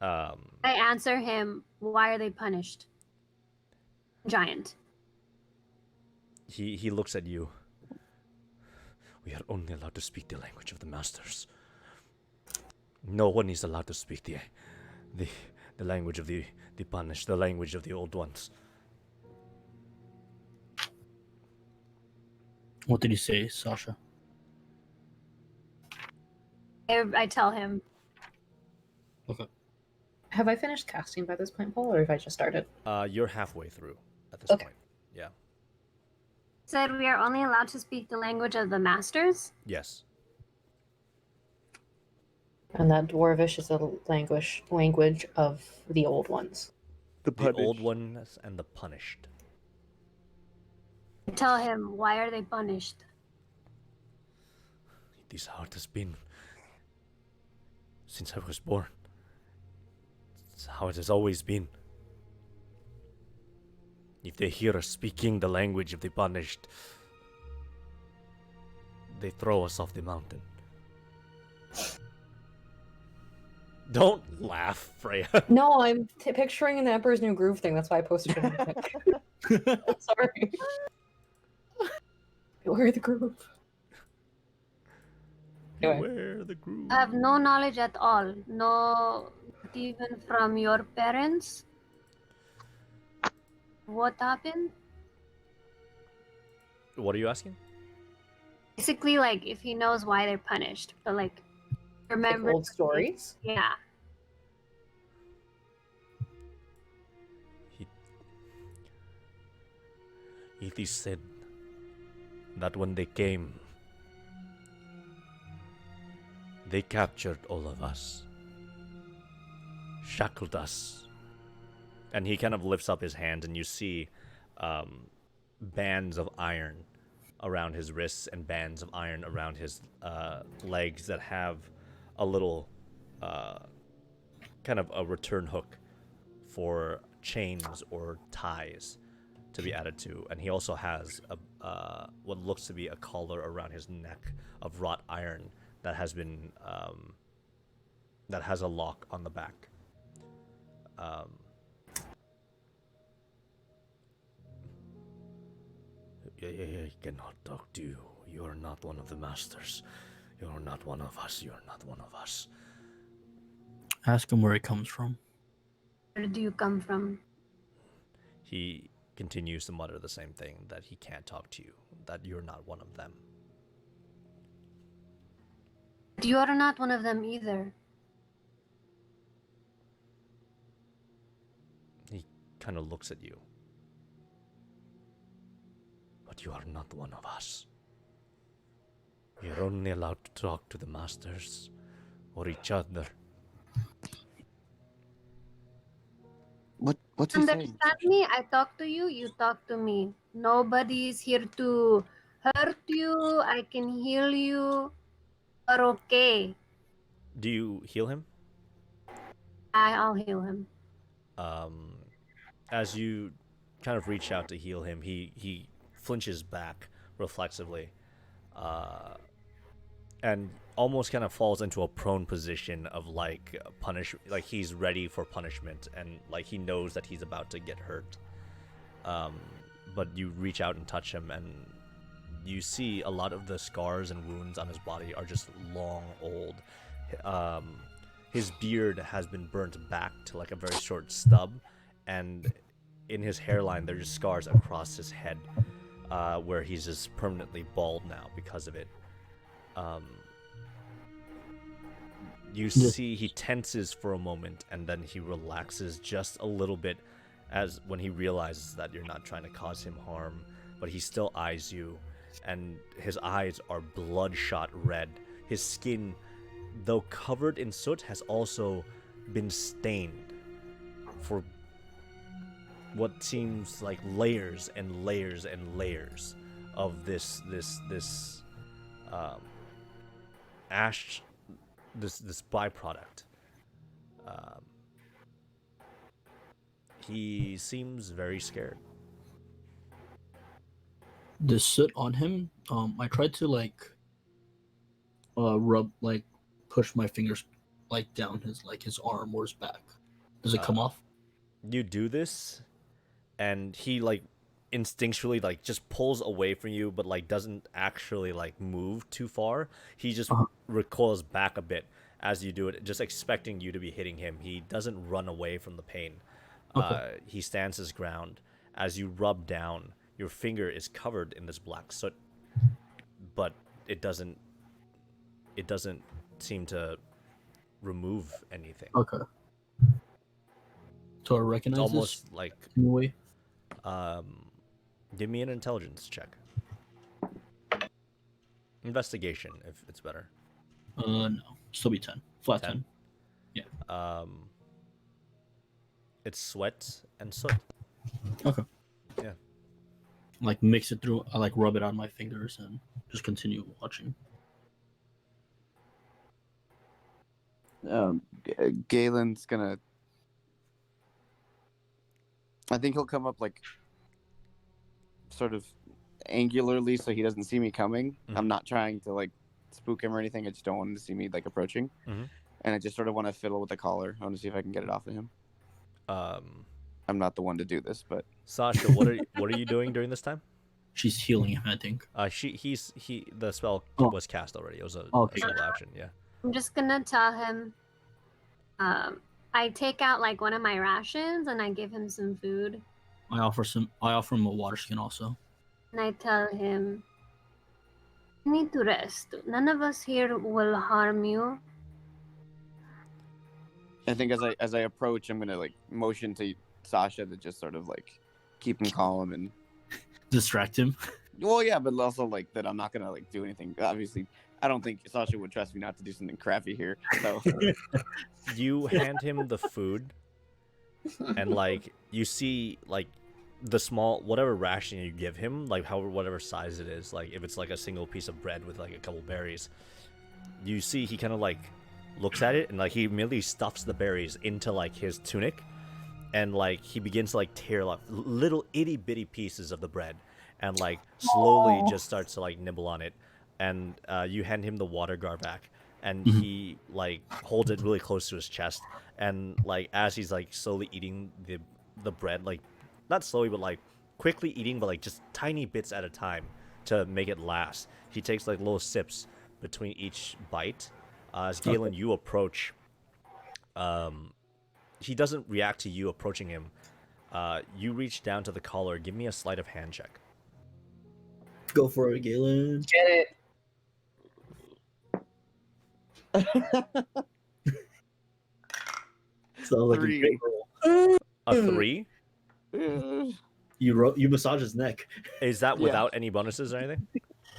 Um, I answer him, why are they punished? Giant. he looks at you. We are only allowed to speak the language of the masters. No one is allowed to speak the, the language of the punished, the language of the old ones. What did he say, Sasha? I tell him. Okay. Have I finished casting by this point, Paul, or have I just started? You're halfway through at this Okay. point. Yeah. Said we are only allowed to speak the language of the masters. Yes. And that Dwarvish is the language of the old ones. The old ones and the punished. I tell him, why are they punished? It is how it has been since I was born. It's how it has always been. If they hear us speaking the language of the punished, they throw us off the mountain. Don't laugh, Freya. No, I'm picturing an Emperor's New Groove thing. That's why I posted it on the Sorry. Where the groove? Anyway. Beware the groove. I have no knowledge at all. No, not even from your parents. What happened? What are you asking? Basically, like, if he knows why they're punished, but like, remember Like old stories? Yeah. It is said that when they came, they captured all of us, shackled us. And he kind of lifts up his hand, and you see bands of iron around his wrists and bands of iron around his legs that have a little kind of a return hook for chains or ties to be added to. And he also has what looks to be a collar around his neck of wrought iron that has been that has a lock on the back. I cannot talk to you. You are not one of the masters. You are not one of us. You are not one of us. Ask him where he comes from. Where do you come from? He continues to mutter the same thing, that he can't talk to you, that you're not one of them. You are not one of them either. He kind of looks at you. But you are not one of us. You're only allowed to talk to the masters or each other. What's he saying? Understand me? I talk to you, you talk to me. Nobody's here to hurt you. I can heal you. You're okay. Do you heal him? I'll heal him. As you kind of reach out to heal him, he flinches back reflexively, and almost kind of falls into a prone position of like like he's ready for punishment, and like he knows that he's about to get hurt. But you reach out and touch him, and you see a lot of the scars and wounds on his body are just long, old. His beard has been burnt back to like a very short stub, and in his hairline there's just scars across his head, where he's just permanently bald now because of it. You see he tenses for a moment, and then he relaxes just a little bit as when he realizes that you're not trying to cause him harm, but he still eyes you, and his eyes are bloodshot red. His skin, though covered in soot, has also been stained for what seems like layers and layers and layers of this ash, this byproduct. He seems very scared. The soot on him, I tried to like rub, like push my fingers like down his arm or his back. Does it come off? You do this, and he like instinctually like just pulls away from you, but like doesn't actually like move too far. He just recoils back a bit as you do it, just expecting you to be hitting him. He doesn't run away from the pain. Okay. He stands his ground. As you rub down, your finger is covered in this black soot, but it doesn't seem to remove anything. Okay. So I It's recognize almost this like in a way. give me an intelligence check. Investigation, if it's better. No, still be 10. Flat 10. It's sweat and soot. Okay. Yeah. Like mix it through. I like rub it on my fingers and just continue watching. Galen's gonna. I think he'll come up like sort of angularly so he doesn't see me coming. I'm not trying to like spook him or anything. I just don't want him to see me like approaching. And I just sort of want to fiddle with the collar. I want to see if I can get it off of him. I'm not the one to do this, but Sasha, what are you doing during this time? She's healing him, I think. The spell was cast already. It was a single action. Yeah. I'm just gonna tell him. I take out like one of my rations and I give him some food. I offer him a water skin also. And I tell him, "You need to rest. None of us here will harm you." I think as I approach, I'm gonna like motion to Sasha to just sort of like keep him calm and distract him. Well, yeah, but also like that I'm not gonna like do anything. Obviously, I don't think Sasha would trust me not to do something crappy here. So you hand him the food, and like you see like the small whatever ration you give him, like however whatever size it is, like if it's like a single piece of bread with like a couple berries, you see he kind of like looks at it and like he immediately stuffs the berries into like his tunic, and like he begins to like tear like little itty bitty pieces of the bread and like slowly just starts to like nibble on it. And you hand him the water jar back, and he like holds it really close to his chest, and like as he's like slowly eating the bread, like not slowly but like quickly eating, but like just tiny bits at a time to make it last. He takes like little sips between each bite. As Galen, you approach, he doesn't react to you approaching him. You reach down to the collar. Give me a sleight of hand check. Go for it, Galen. Get it. Sounds like a great roll. A 3? You massage his neck. Is that without any bonuses or anything?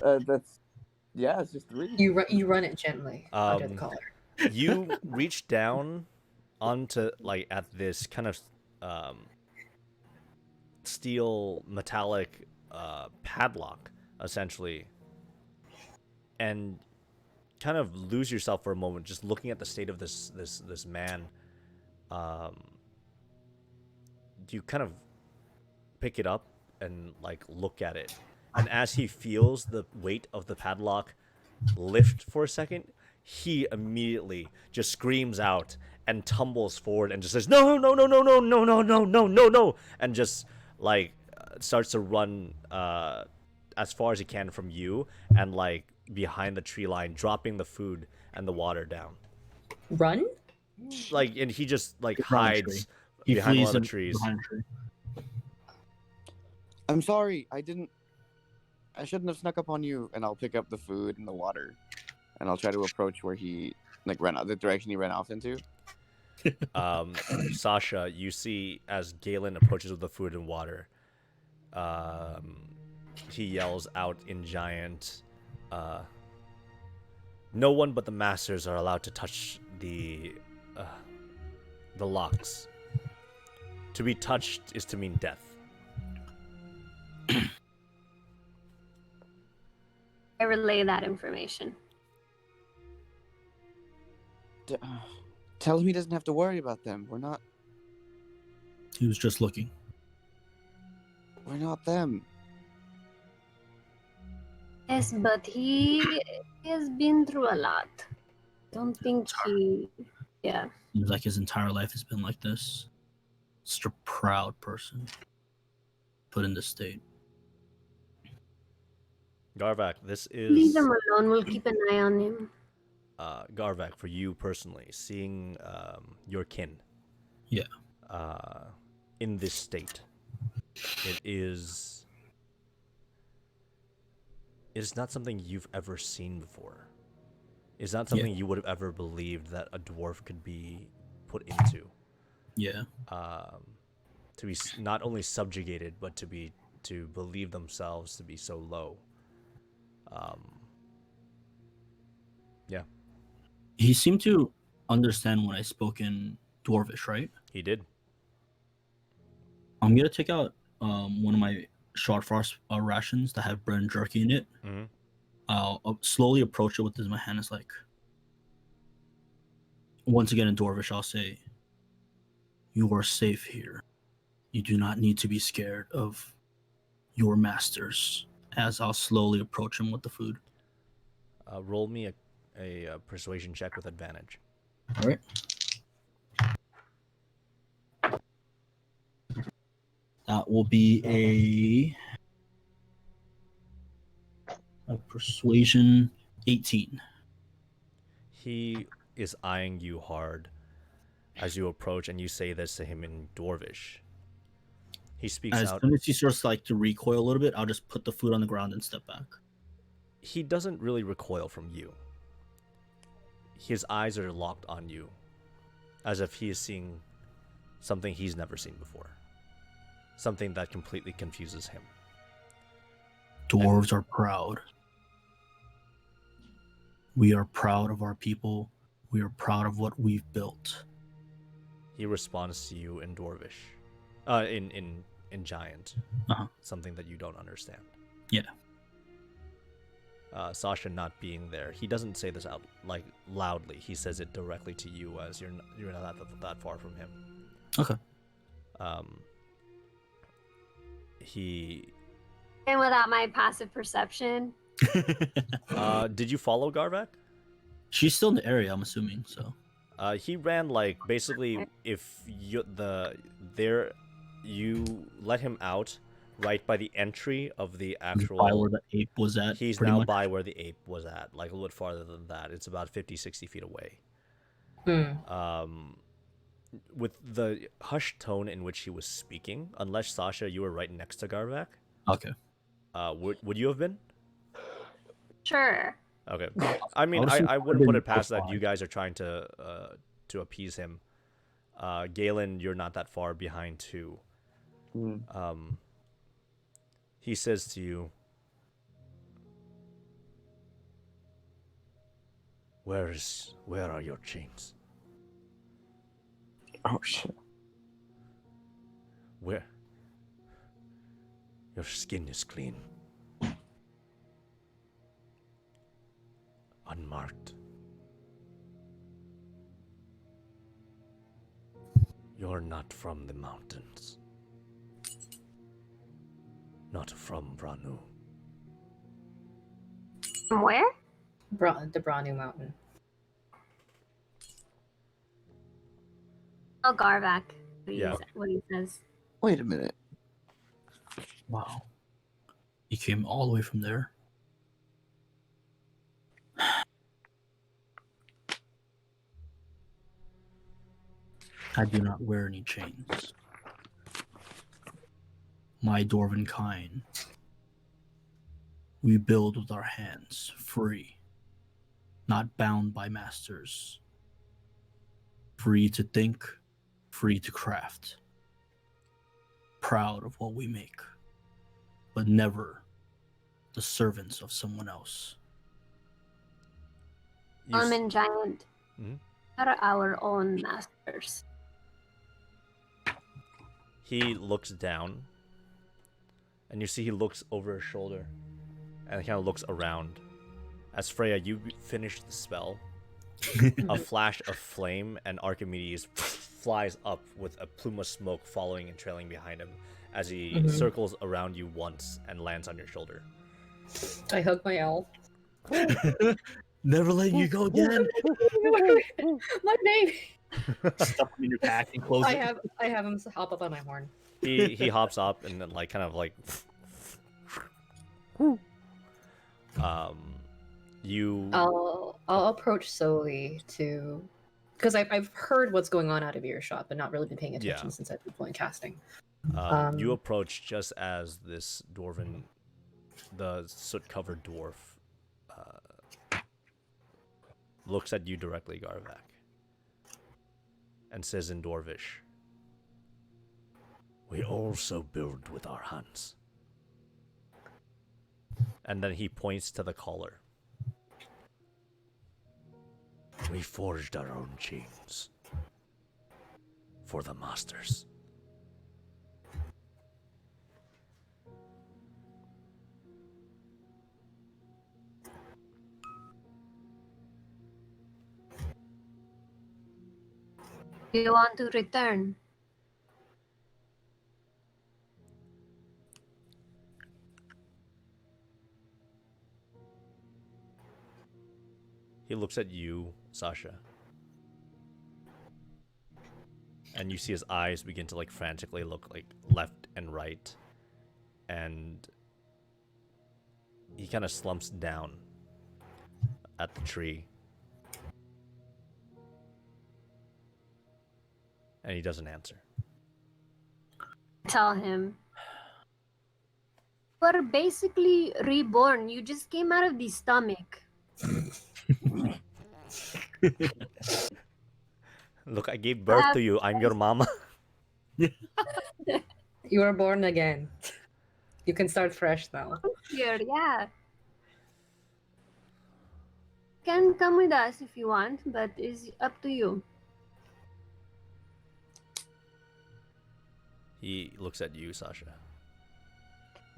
It's just 3. You run it gently under the collar. You reach down onto like at this kind of steel metallic padlock essentially, and kind of lose yourself for a moment just looking at the state of this man. You kind of pick it up and like look at it, and as he feels the weight of the padlock lift for a second, he immediately just screams out and tumbles forward and just says no, and just like starts to run as far as he can from you and like behind the tree line, dropping the food and the water down. Run? Like, and he just like hides behind one of the trees. I'm sorry, I shouldn't have snuck up on you. And I'll pick up the food and the water, and I'll try to approach where he like ran out, the direction he ran off into. Sasha, you see as Galen approaches with the food and water, he yells out in giant, no one but the masters are allowed to touch the locks. To be touched is to mean death. I relay that information. Tell him he doesn't have to worry about them. We're not He was just looking. them. Yes, but he has been through a lot. Don't think he Yeah. Seems like his entire life has been like this. Such a proud person. Put in this state. Garvak, this Leave is him alone. We'll keep an eye on him. Garvak, for you personally, seeing your kin Yeah. In this state. It's not something you've ever seen before. It's not something you would have ever believed that a dwarf could be put into. Yeah. To be not only subjugated, but to believe themselves to be so low. Yeah. He seemed to understand when I spoke in Dwarvish, right? He did. I'm gonna take out one of my short frost rations that have bread and jerky in it. Mm-hmm. I'll slowly approach it with this in my hand. It's like, once again in Dwarvish, I'll say, "You are safe here. You do not need to be scared of your masters." As I'll slowly approach him with the food. Roll me a persuasion check with advantage. All right. That will be a persuasion 18. He is eyeing you hard as you approach, and you say this to him in Dwarvish. He speaks As out. soon as he starts like to recoil a little bit, I'll just put the food on the ground and step back. He doesn't really recoil from you. His eyes are locked on you, as if he is seeing something he's never seen before. Something that completely confuses him. Dwarves are proud. We are proud of our people. We are proud of what we've built. He responds to you in Dwarvish. In Giant. Something that you don't understand. Yeah. Sasha not being there, he doesn't say this out like loudly. He says it directly to you, as you're not that far from him. Okay. He. And without my passive perception. Did you follow Garvak? She's still in the area, I'm assuming. So. He ran like basically if you let him out right by the entry of the actual. By where the ape was at. He's now much. By where the ape was at, like a little bit farther than that. It's about 50, 60 feet away. With the hushed tone in which he was speaking, unless Sasha, you were right next to Garvak. Okay. Would you have been? Sure. Okay. I mean, I wouldn't put it past that you guys are trying to appease him. Galen, you're not that far behind too. He says to you, Where are your chains? Oh shit. Where? Your skin is clean. Unmarked. You're not from the mountains. Not from Branu. From where? The Branu Mountain. Oh, Garvak. Yeah. What he says. Wait a minute. Wow. He came all the way from there. I do not wear any chains. My dwarven kind. We build with our hands, free. Not bound by masters. Free to think, free to craft. Proud of what we make, but never the servants of someone else. And Giant. Mhm. Are our own masters. He looks down, and you see he looks over his shoulder, and he kind of looks around. As Freya, you finish the spell, a flash of flame, and Archimedes flies up with a plume of smoke following and trailing behind him as he circles around you once and lands on your shoulder. I hug my elf. Never letting you go again. My baby. Stuff him in your pack and close I it. have him hop up on my horn. He hops up and then like kind of like you I'll approach slowly to, because I've heard what's going on out of earshot, but not really been paying attention since I've been playing casting. you approach just as this the soot-covered dwarf looks at you directly, Garvak, and says in Dwarvish, "We also build with our hands." And then he points to the collar. "We forged our own chains for the masters." Do you want to return? He looks at you, Sasha. And you see his eyes begin to like frantically look like left and right. And he kind of slumps down at the tree. And he doesn't answer. Tell him. We're basically reborn. You just came out of the stomach. Look, I gave birth to you. I'm your mama. You were born again. You can start fresh now. Here, yeah. Can come with us if you want, but it's up to you. He looks at you, Sasha.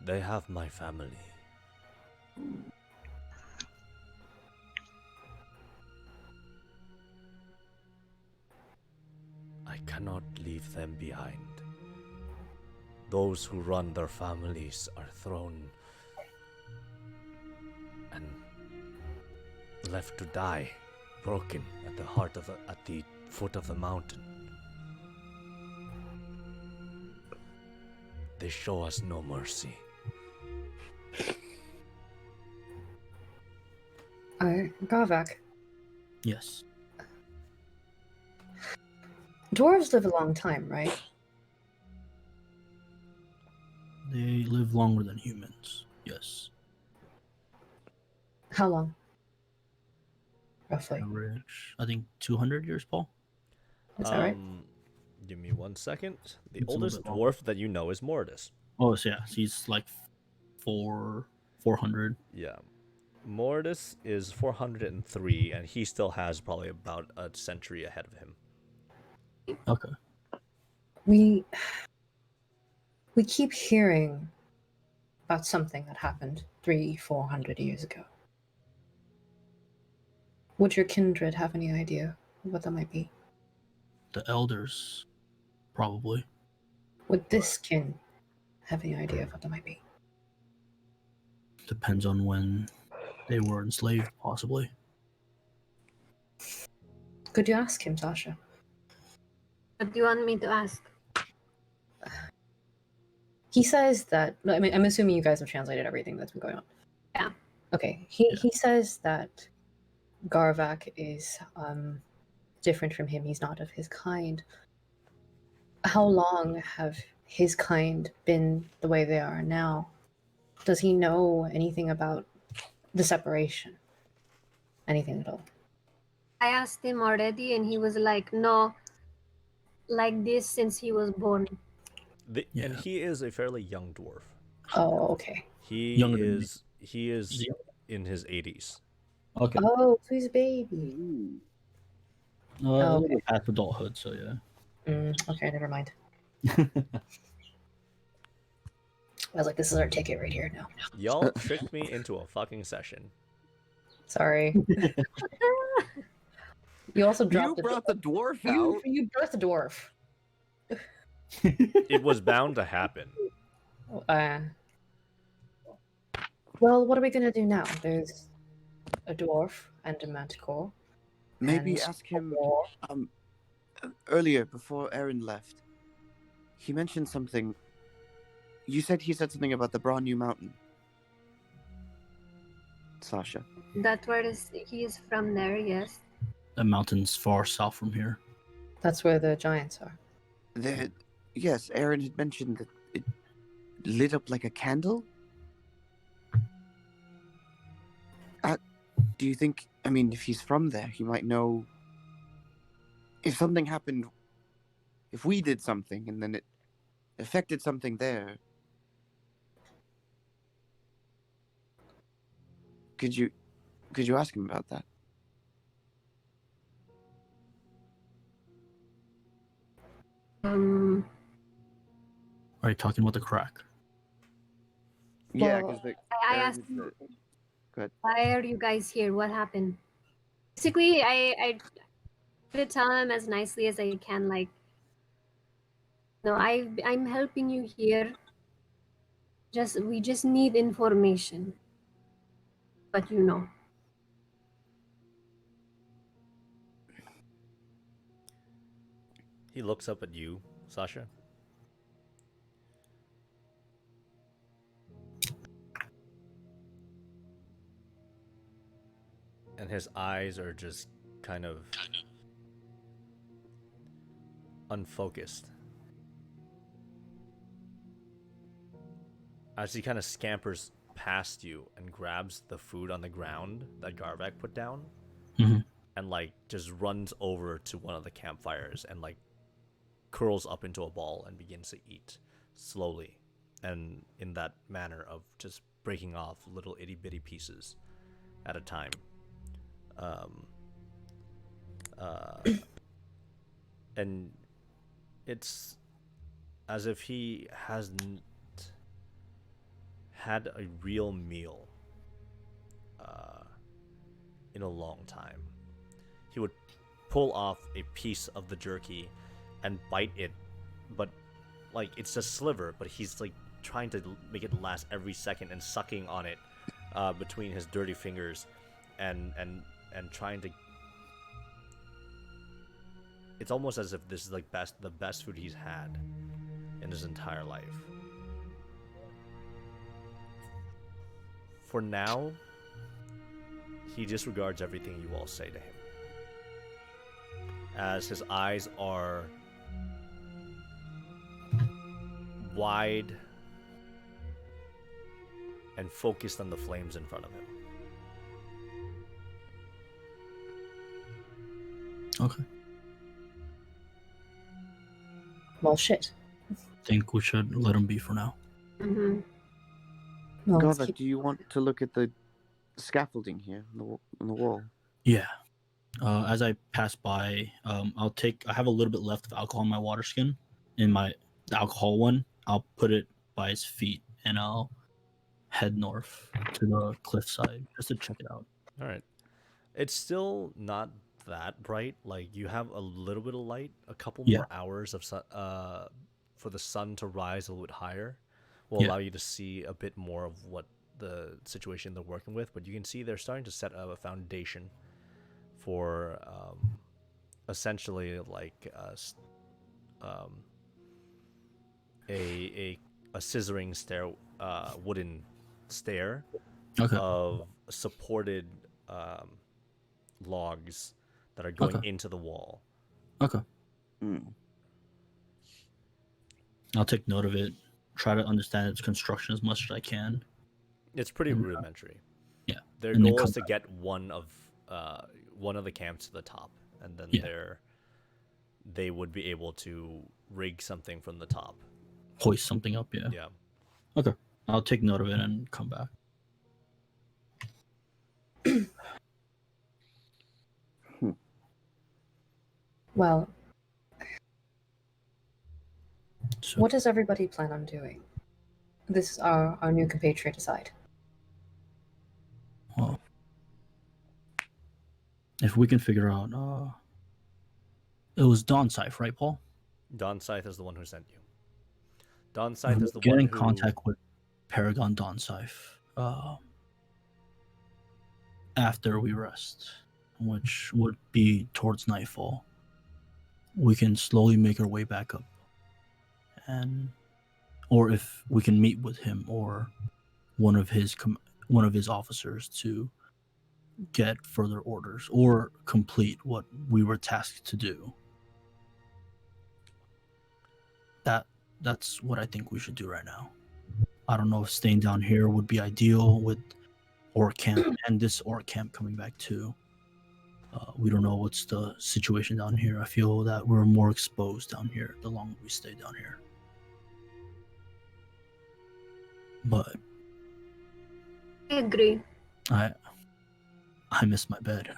They have my family. I cannot leave them behind. Those who run their families are thrown and left to die, broken at the foot of the mountain. They show us no mercy. Garvak, Yes. dwarves live a long time, right? They live longer than humans. Yes. How long? Roughly. Average, I think 200 years, Paul. Is that right? Give me 1 second. The It's a little oldest bit long. dwarf that you know is Mordus. Oh, so yeah, he's like 400. Yeah. Mordus is 403, and he still has probably about a century ahead of him. Okay. We keep hearing about something that happened 300-400 years ago. Would your kindred have any idea what that might be? The elders, probably. Would this kin have any idea of what that might be? Depends on when they were enslaved, possibly. Could you ask him, Sasha? What do you want me to ask? He says that. I mean, I'm assuming you guys have translated everything that's been going on. Yeah. Okay. He says that Garvak is different from him. He's not of his kind. How long have his kind been the way they are now? Does he know anything about the separation? Anything at all? I asked him already, and he was like, no, like this since he was born. And Yeah. he is a fairly young dwarf. Oh, okay. He Younger than me. is he- in his 80s. Okay. Oh, so he's a baby. A little bit past adulthood, so yeah. Okay, never mind. I was like, this is our ticket right here. No, Y'all tricked me into a fucking session. sorry. You also You dropped brought the dwarf you, out. you birthed a dwarf. It was bound to happen. Well, what are we gonna do now? a dwarf and a manticore. Maybe and ask a him. war. Earlier, before Aaron left, he mentioned something. He said something about the Brand New Mountain. Sasha. That where he is from there, yes. The mountain's far south from here. That's where the giants are. Yes, Aaron had mentioned that it lit up like a candle. Do you think? I mean, if he's from there, he might know. If something happened, if we did something and then it affected something there, could you ask him about that? Are you talking about the crack? Yeah, Well, because I asked him, Go ahead. why are you guys here? What happened? Basically, I try to tell him as nicely as I can, like, no, I'm helping you here. We just need information. But you know. He looks up at you, Sasha. And his eyes are just kind of unfocused. As he kind of scampers past you and grabs the food on the ground that Garvak put down, and like just runs over to one of the campfires and like curls up into a ball and begins to eat slowly, and in that manner of just breaking off little itty bitty pieces at a time. And it's as if he hasn't had a real meal in a long time. He would pull off a piece of the jerky and bite it, but like it's a sliver, but he's like trying to make it last every second and sucking on it between his dirty fingers and trying to. It's almost as if this is like the best food he's had in his entire life. For now, he disregards everything you all say to him, as his eyes are wide and focused on the flames in front of him. Okay. Well, shit. Think we should let him be for now. Mm-hmm. Well, let's Garvak, keep- do you want to look at the scaffolding here on the wall? Yeah. As I pass by, I have a little bit left of alcohol in my water skin. In the alcohol one, I'll put it by his feet and I'll head north to the cliffside just to check it out. All right. It's still not that bright. Like you have a little bit of light, a couple more hours of sun, for the sun to rise a little bit higher will allow you to see a bit more of what the situation they're working with. But you can see they're starting to set up a foundation for essentially like a scissoring stair, wooden stair of supported logs that are going into the wall. Okay. I'll take note of it. Try to understand its construction as much as I can. It's pretty rudimentary. Yeah. Their goal is to get one of the camps to the top, and then they would be able to rig something from the top. Hoist something up, yeah. Yeah. Okay. I'll take note of it and come back. Well, So, what does everybody plan on doing? This is our new compatriot aside. well, if we can figure out, it was Dawn Scythe, right, Paul? Dawn Scythe is the one who sent you. Dawn Scythe is the Get one in who contact with Paragon Dawn Scythe. after we rest, which would be towards nightfall, we can slowly make our way back up. And or if we can meet with him or one of his officers to get further orders or complete what we were tasked to do. That's what I think we should do right now. I don't know if staying down here would be ideal with orc camp and this orc camp coming back too. We don't know what's the situation down here. I feel that we're more exposed down here the longer we stay down here. But I agree. I miss my bed.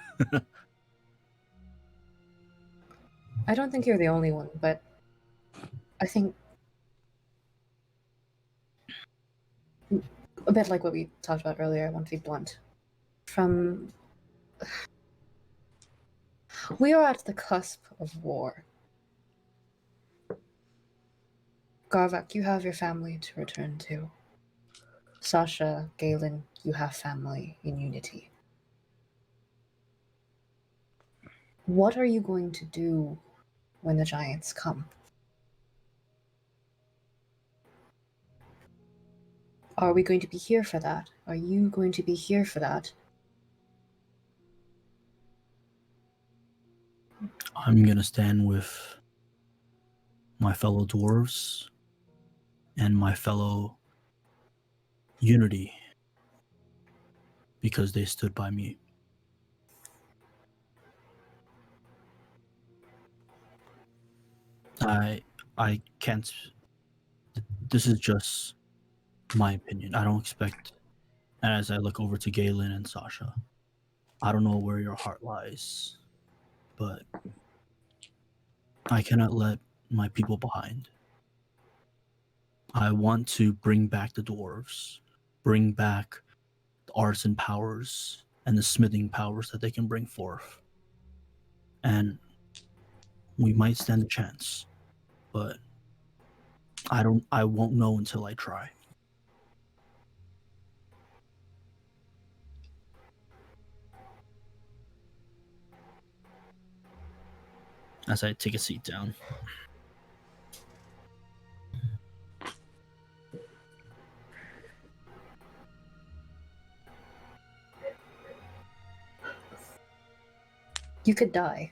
I don't think you're the only one, but I think a bit like what we talked about earlier, I want to be blunt. We are at the cusp of war. Garvak, you have your family to return to. Sasha, Galen, you have family in Unity. What are you going to do when the giants come? Are we going to be here for that? Are you going to be here for that? I'm gonna stand with my fellow dwarves and my fellow Unity because they stood by me. I can't. This is just my opinion. I don't expect. And as I look over to Galen and Sasha, I don't know where your heart lies, but I cannot let my people behind. I want to bring back the dwarves, bring back the artisan powers and the smithing powers that they can bring forth. And we might stand a chance, but I won't know until I try. As I take a seat down. You could die.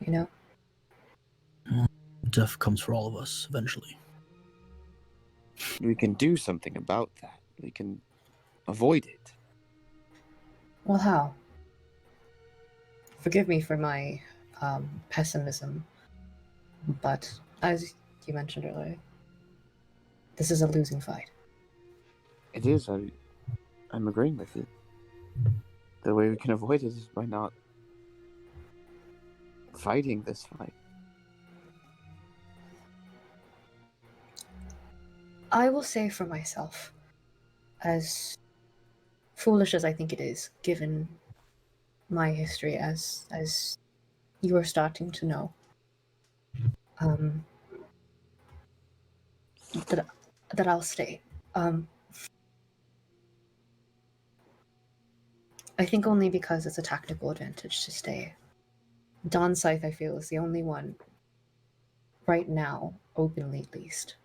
You know? Death comes for all of us eventually. We can do something about that. We can avoid it. Well, how? Forgive me for my pessimism, but as you mentioned earlier, this is a losing fight. It is. I'm agreeing with you. The way we can avoid it is by not fighting this fight. I will say for myself, as foolish as I think it is, given my history as you are starting to know, that I'll stay. I think only because it's a tactical advantage to stay. Don Scythe, I feel, is the only one right now, openly at least,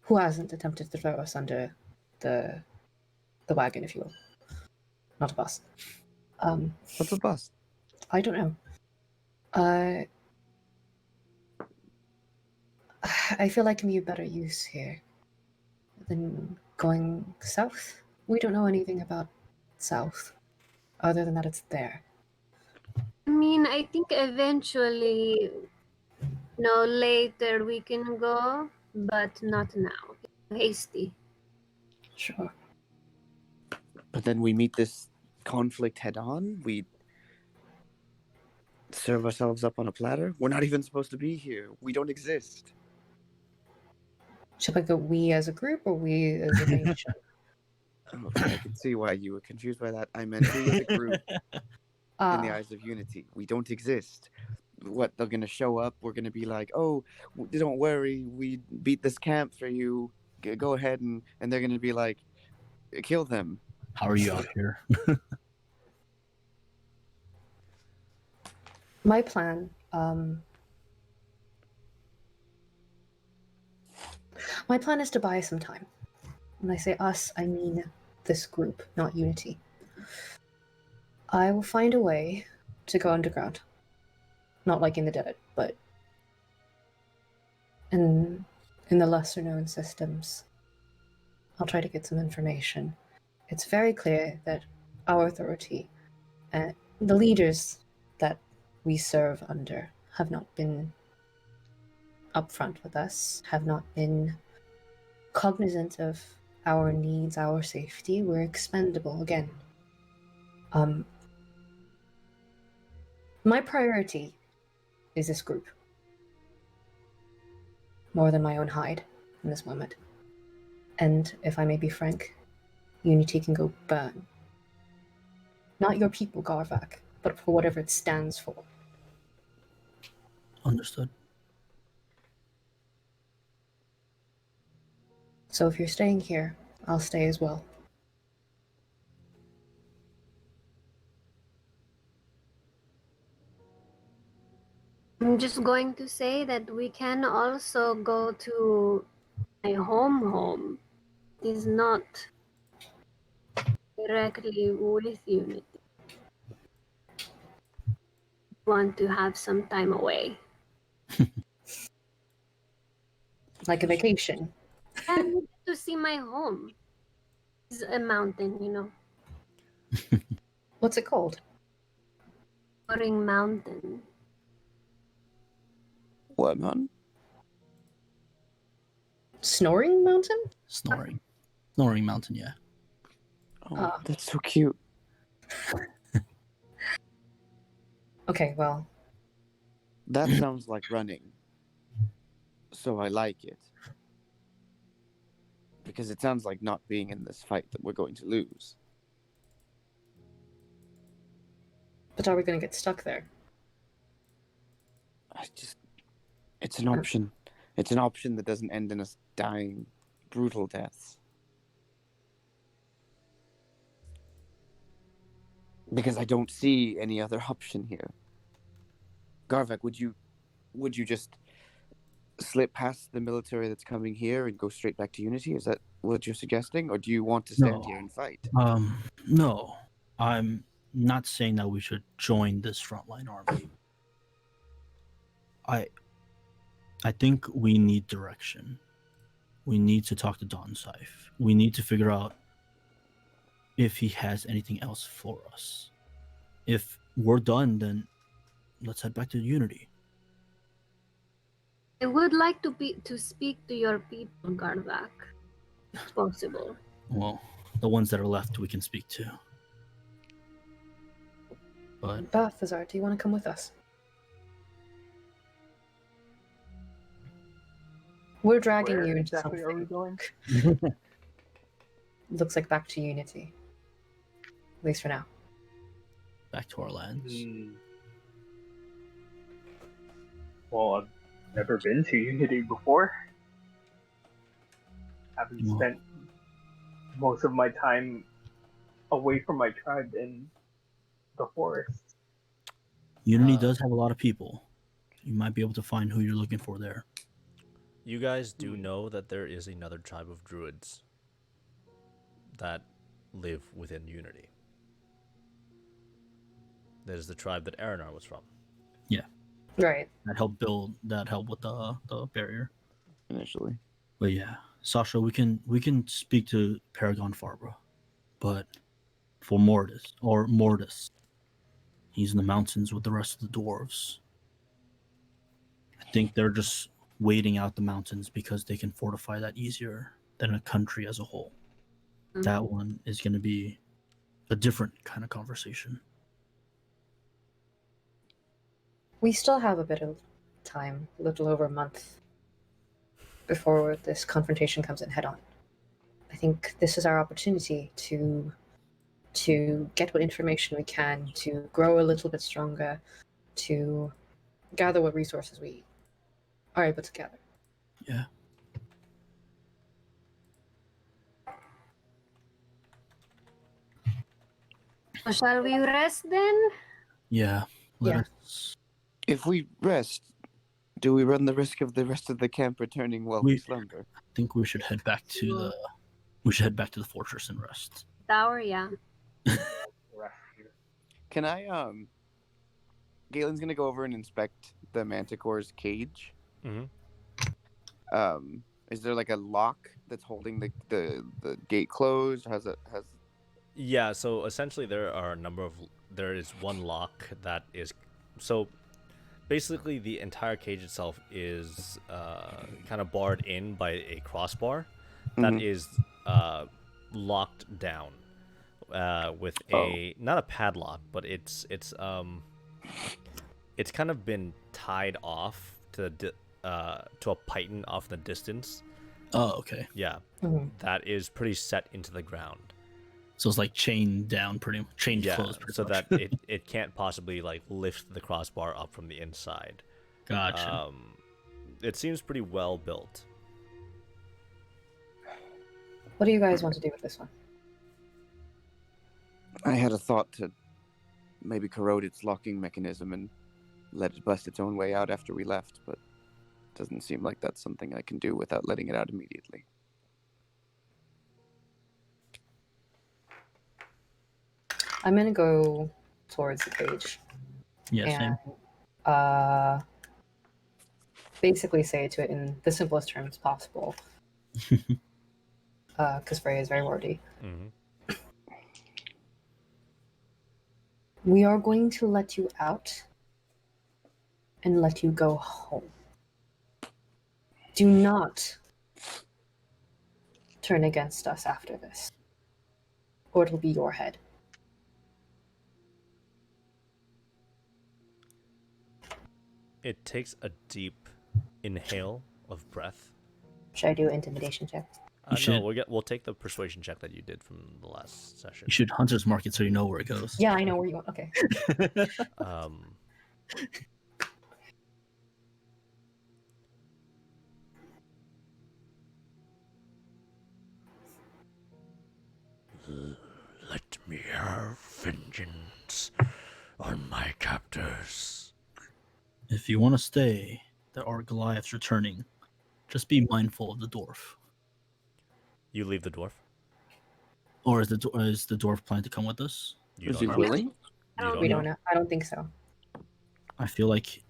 who hasn't attempted to throw us under the wagon, if you will. Not a bus. What's a bus? I don't know. I feel I can be of better use here than going south. We don't know anything about south, other than that it's there. I mean, I think eventually, later we can go, but not now. Hasty. Sure. But then we meet this conflict head on. We serve ourselves up on a platter. We're not even supposed to be here. We don't exist. Should I go we as a group or we as a nation? Okay, I can see why you were confused by that. I meant we as a group in the eyes of Unity. We don't exist. What, they're going to show up? We're going to be like, oh, don't worry. We beat this camp for you. Go ahead. And they're going to be like, kill them. How are you out here? My plan, my plan is to buy some time. When I say us, I mean this group, not Unity. I will find a way to go underground. Not like in the dead, but in the lesser known systems. I'll try to get some information. It's very clear that our authority and the leaders that we serve under have not been upfront with us, have not been cognizant of our needs, our safety. We're expendable again. My priority is this group more than my own hide in this moment. And if I may be frank, Unity can go burn. Not your people, Garvak, but for whatever it stands for. Understood. So if you're staying here, I'll stay as well. I'm just going to say that we can also go to my home. It is not directly with Unity. Want to have some time away. Like a vacation. And to see my home. It's a mountain, you know. What's it called? Soaring Mountain. What, man? Snoring Mountain? Snoring. Snoring Mountain, yeah. Oh, that's so cute. Okay, well, That sounds like running. So I like it. Because it sounds like not being in this fight that we're going to lose. but are we going to get stuck there? It's an option. It's an option that doesn't end in us dying brutal deaths. Because I don't see any other option here. Garvek, would you just slip past the military that's coming here and go straight back to Unity? Is that what you're suggesting? Or do you want to stand No. here and fight? No. I'm not saying that we should join this frontline army. I think we need direction. We need to talk to Don Scythe. We need to figure out if he has anything else for us. If we're done, then let's head back to Unity. I would like to speak to your people, Garvak, if possible. Well, the ones that are left we can speak to. But Balthazar, do you want to come with us? We're dragging Where you into exactly something. are we going? Looks like back to Unity. At least for now. back to our lands. Well, I've never been to Unity before. Haven't Well. spent most of my time away from my tribe in the forest. Unity does have a lot of people. You might be able to find who you're looking for there. You guys do know that there is another tribe of druids that live within Unity. That is the tribe that Aranar was from. Right. That helped with the barrier. Initially. But yeah, Sasha, we can speak to Paragon Farbra, but for Mortis, he's in the mountains with the rest of the dwarves. I think they're just waiting out the mountains because they can fortify that easier than a country as a whole. That one is going to be a different kind of conversation. We still have a bit of time, a little over a month, before this confrontation comes in head on. I think this is our opportunity to get what information we can, to grow a little bit stronger, to gather what resources we are able to gather. Yeah. Shall we rest then? Yeah. Let Yeah. us. If we rest, do we run the risk of the rest of the camp returning while we We- slumber? I think we should head back to the. We should head back to the fortress and rest. Tower, yeah. Rest here. Can I Galen's gonna go over and inspect the manticore's cage. Mhm. Is there like a lock that's holding the gate closed? Has it has Yeah, so essentially there is one lock that is so basically the entire cage itself is kind of barred in by a crossbar that Mhm. is locked down with a not a padlock, but it's kind of been tied off to a python off in the distance. Oh, okay. Yeah, Mhm. that is pretty set into the ground. So it's like chained down, chained Yeah, closed. Pretty so much. that it can't possibly like lift the crossbar up from the inside. Gotcha. It seems pretty well built. What do you guys want to do with this one? I had a thought to maybe corrode its locking mechanism and let it bust its own way out after we left, but it doesn't seem like that's something I can do without letting it out immediately. I'm gonna go towards the cage Yeah, and same. basically say to it in the simplest terms possible. Because Freya is very wordy. Mm-hmm. We are going to let you out and let you go home. Do not turn against us after this, or it'll be your head. It takes a deep inhale of breath. Should I do an intimidation check? No, should. we'll take the persuasion check that you did from the last session. You should Hunter's Mark it so you know where it goes. Yeah, I know where you want. Okay. Let me have vengeance on my captors. If you want to stay, there are Goliaths returning. Just be mindful of the dwarf. You leave the dwarf. Or is the dwarf planning to come with us? You Is don't he know. willing? You We don't know. I don't think so. I feel like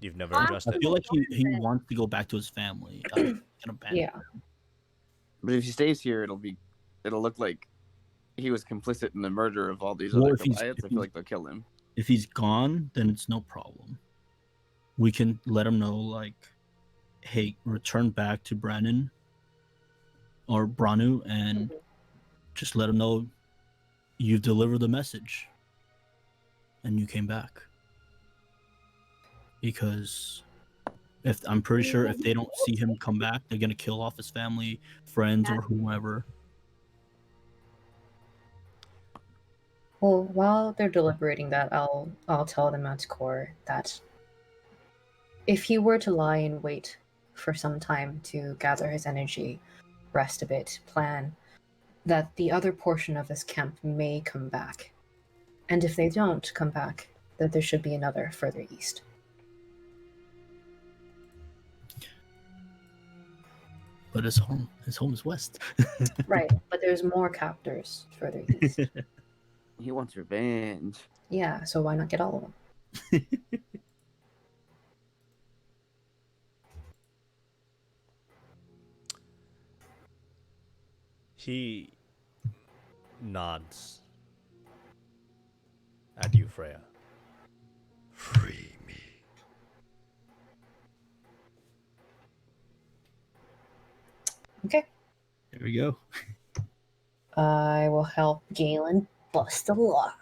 You've never Ah. addressed I it. feel like he wants to go back to his family. Can abandon Yeah. them. But if he stays here, it'll look like he was complicit in the murder of all these Well, other if he's- Goliaths. I if feel he's- like they'll kill him. If he's gone, then it's no problem. We can let him know, like, hey, return back to Brannon or Branu and just let him know you've delivered the message and you came back. Because I'm pretty sure if they don't see him come back, they're gonna kill off his family, friends, or whoever. Well, while they're deliberating that, I'll tell the Manticore that if he were to lie in wait for some time to gather his energy, rest a bit, plan, that the other portion of this camp may come back. And if they don't come back, that there should be another further east. But his home is west. Right, but there's more captors further east. He wants revenge. Yeah, so why not get all of them? He nods at you, Freya. Free me. Okay. There we go. I will help Galen bust a lock.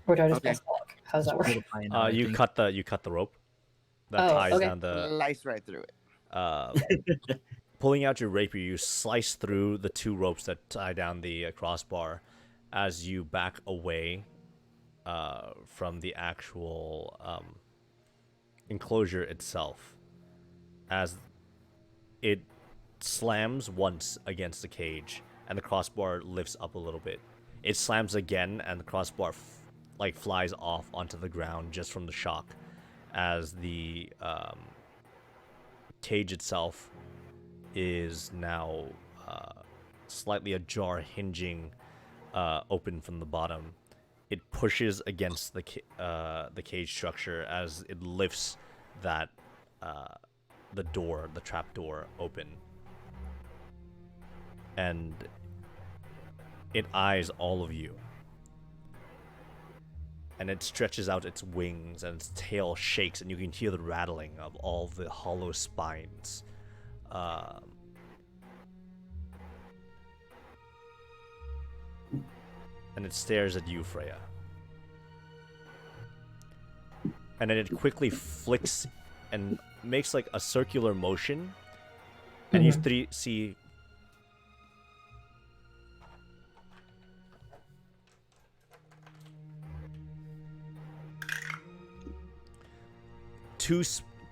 Or do I just Okay. bust a lock? How's that work? You cut the rope that Oh, ties okay. down the. Slice right through it. Pulling out your rapier, you slice through the two ropes that tie down the crossbar as you back away from the actual enclosure itself. As it slams once against the cage and the crossbar lifts up a little bit, It slams again, and the crossbar like flies off onto the ground just from the shock, as the cage itself is now slightly ajar, hinging open from the bottom. It pushes against the cage structure as it lifts that the trap door, open, and it eyes all of you. And it stretches out its wings, and its tail shakes, and you can hear the rattling of all the hollow spines. And it stares at you, Freya. And then it quickly flicks and makes like a circular motion, and you see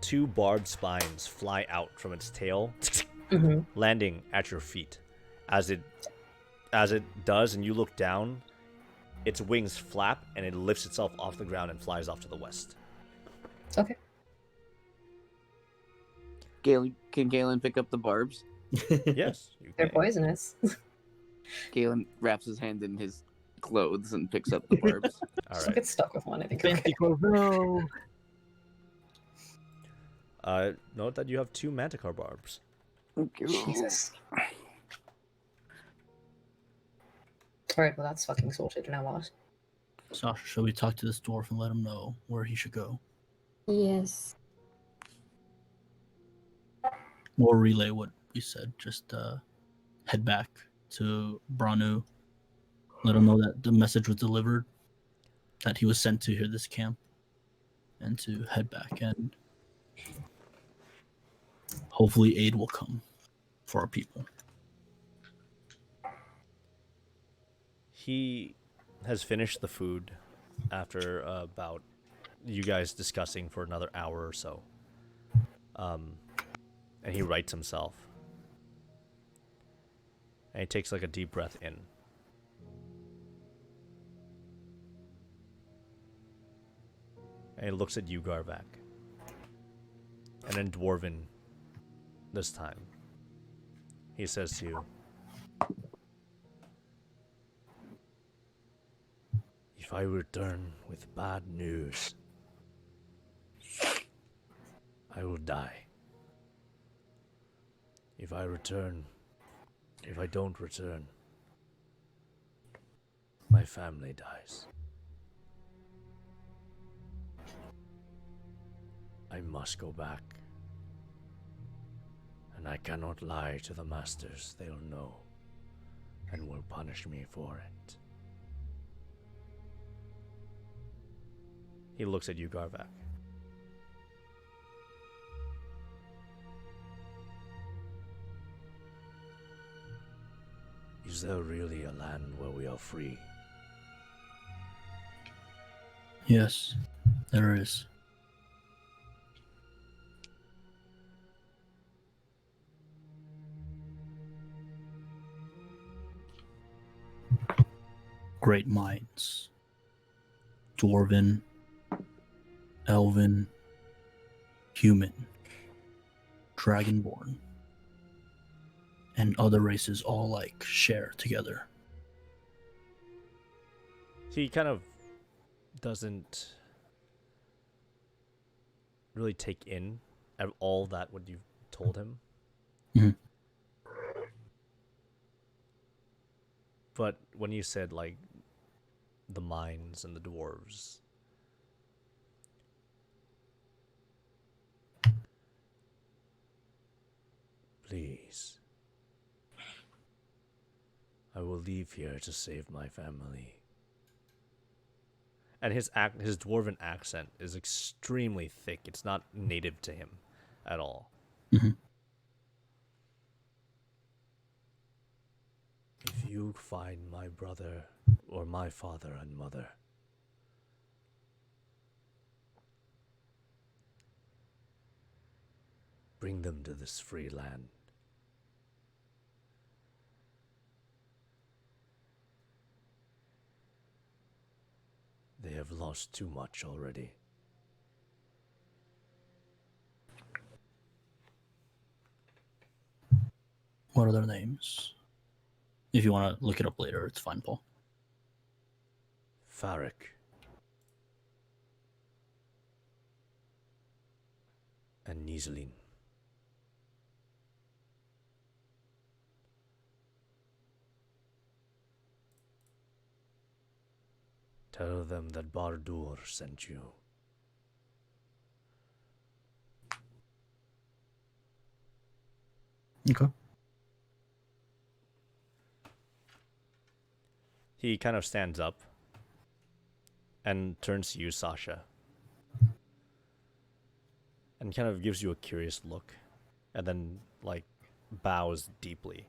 two barbed spines fly out from its tail, landing at your feet. As it does, and you look down, its wings flap, and it lifts itself off the ground and flies off to the west. Okay. Can Galen pick up the barbs? Yes, you They're can. poisonous. Galen wraps his hand in his clothes and picks up the barbs. All Just right. get stuck with one, I think. Okay. No. Note that you have 2 manticore barbs. Jesus. Alright, well that's fucking sorted. Now what? Sasha, shall we talk to this dwarf and let him know where he should go? Yes. Or relay what we said. Just head back to Branu. Let him know that the message was delivered, that he was sent to here this camp, and to head back, and hopefully aid will come for our people. He has finished the food after about you guys discussing for another hour or so. And he rights himself. And he takes like a deep breath in. And he looks at you, Garvak. And then Dwarven this time. He says to you, "If I return with bad news, I will die. If I don't return, my family dies. I must go back. And I cannot lie to the masters. They'll know and will punish me for it." He looks at you, Garvak. "Is there really a land where we are free?" Yes, there is. Great minds. Dwarven, elven, human, dragonborn, and other races all like share together. He kind of doesn't really take in all that what you've told him. Mhm. But when you said like the mines and the dwarves, please, I will leave here to save my family. And his dwarven accent is extremely thick. It's not native to him at all. Mhm. If you find my brother or my father and mother, bring them to this free land. They have lost too much already. What are their names? If you want to look it up later, it's fine, Paul. Farrick. And Niselin. Tell them that Bardur sent you. Okay. He kind of stands up and turns to you, Sasha, and kind of gives you a curious look, and then, like, bows deeply.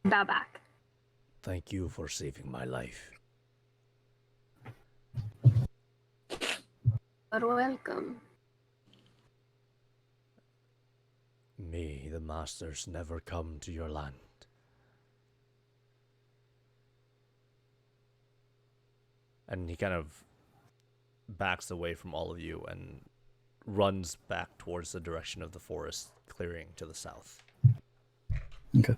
Bow back. Thank you for saving my life. You're welcome. May the masters never come to your land. And he kind of backs away from all of you and runs back towards the direction of the forest clearing to the south. Okay.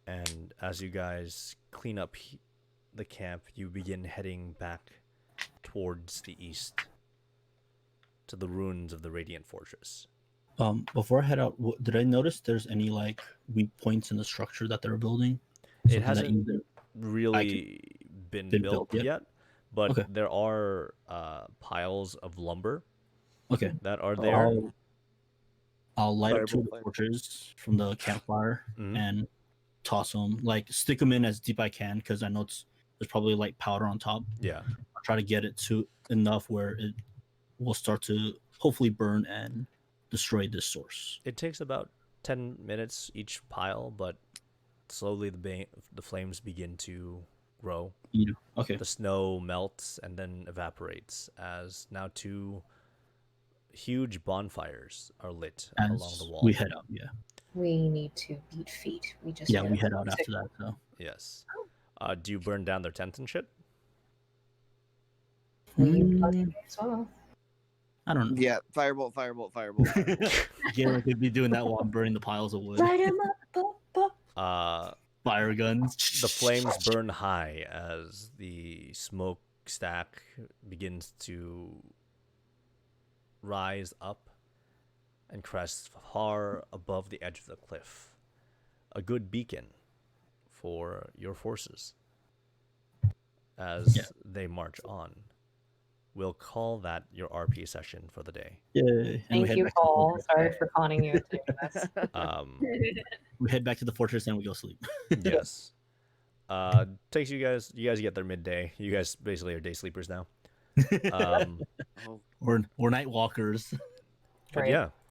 And as you guys clean up the camp, you begin heading back towards the east to the ruins of the Radiant Fortress. Before I head out, did I notice there's any like weak points in the structure that they're building? It hasn't really been built yet, but okay. there are piles of lumber that are there. I'll light up 2 of the torches from the campfire and toss them, like stick them in as deep I can, because I know there's probably like powder on top. Yeah. I'll try to get it to enough where it will start to hopefully burn and destroy this source. It takes about 10 minutes each pile, but slowly the flames begin to grow. Okay. The snow melts and then evaporates as now 2 huge bonfires are lit along the wall. We head out, yeah. We need to beat feet. We head out after that, so. Yes. Do you burn down their tent and shit? I don't know. Yeah, firebolt. Garrett could be doing that while I'm burning the piles of wood. Light him up. Fire guns. The flames burn high as the smokestack begins to rise up and crest far above the edge of the cliff. A good beacon for your forces as they march on. We'll call that your RP session for the day. Yeah. Thank you, Paul. Sorry for conning you into this. We head back to the fortress and we go sleep. Yes. Takes you guys get there midday. You guys basically are day sleepers now. We're night walkers. But yeah,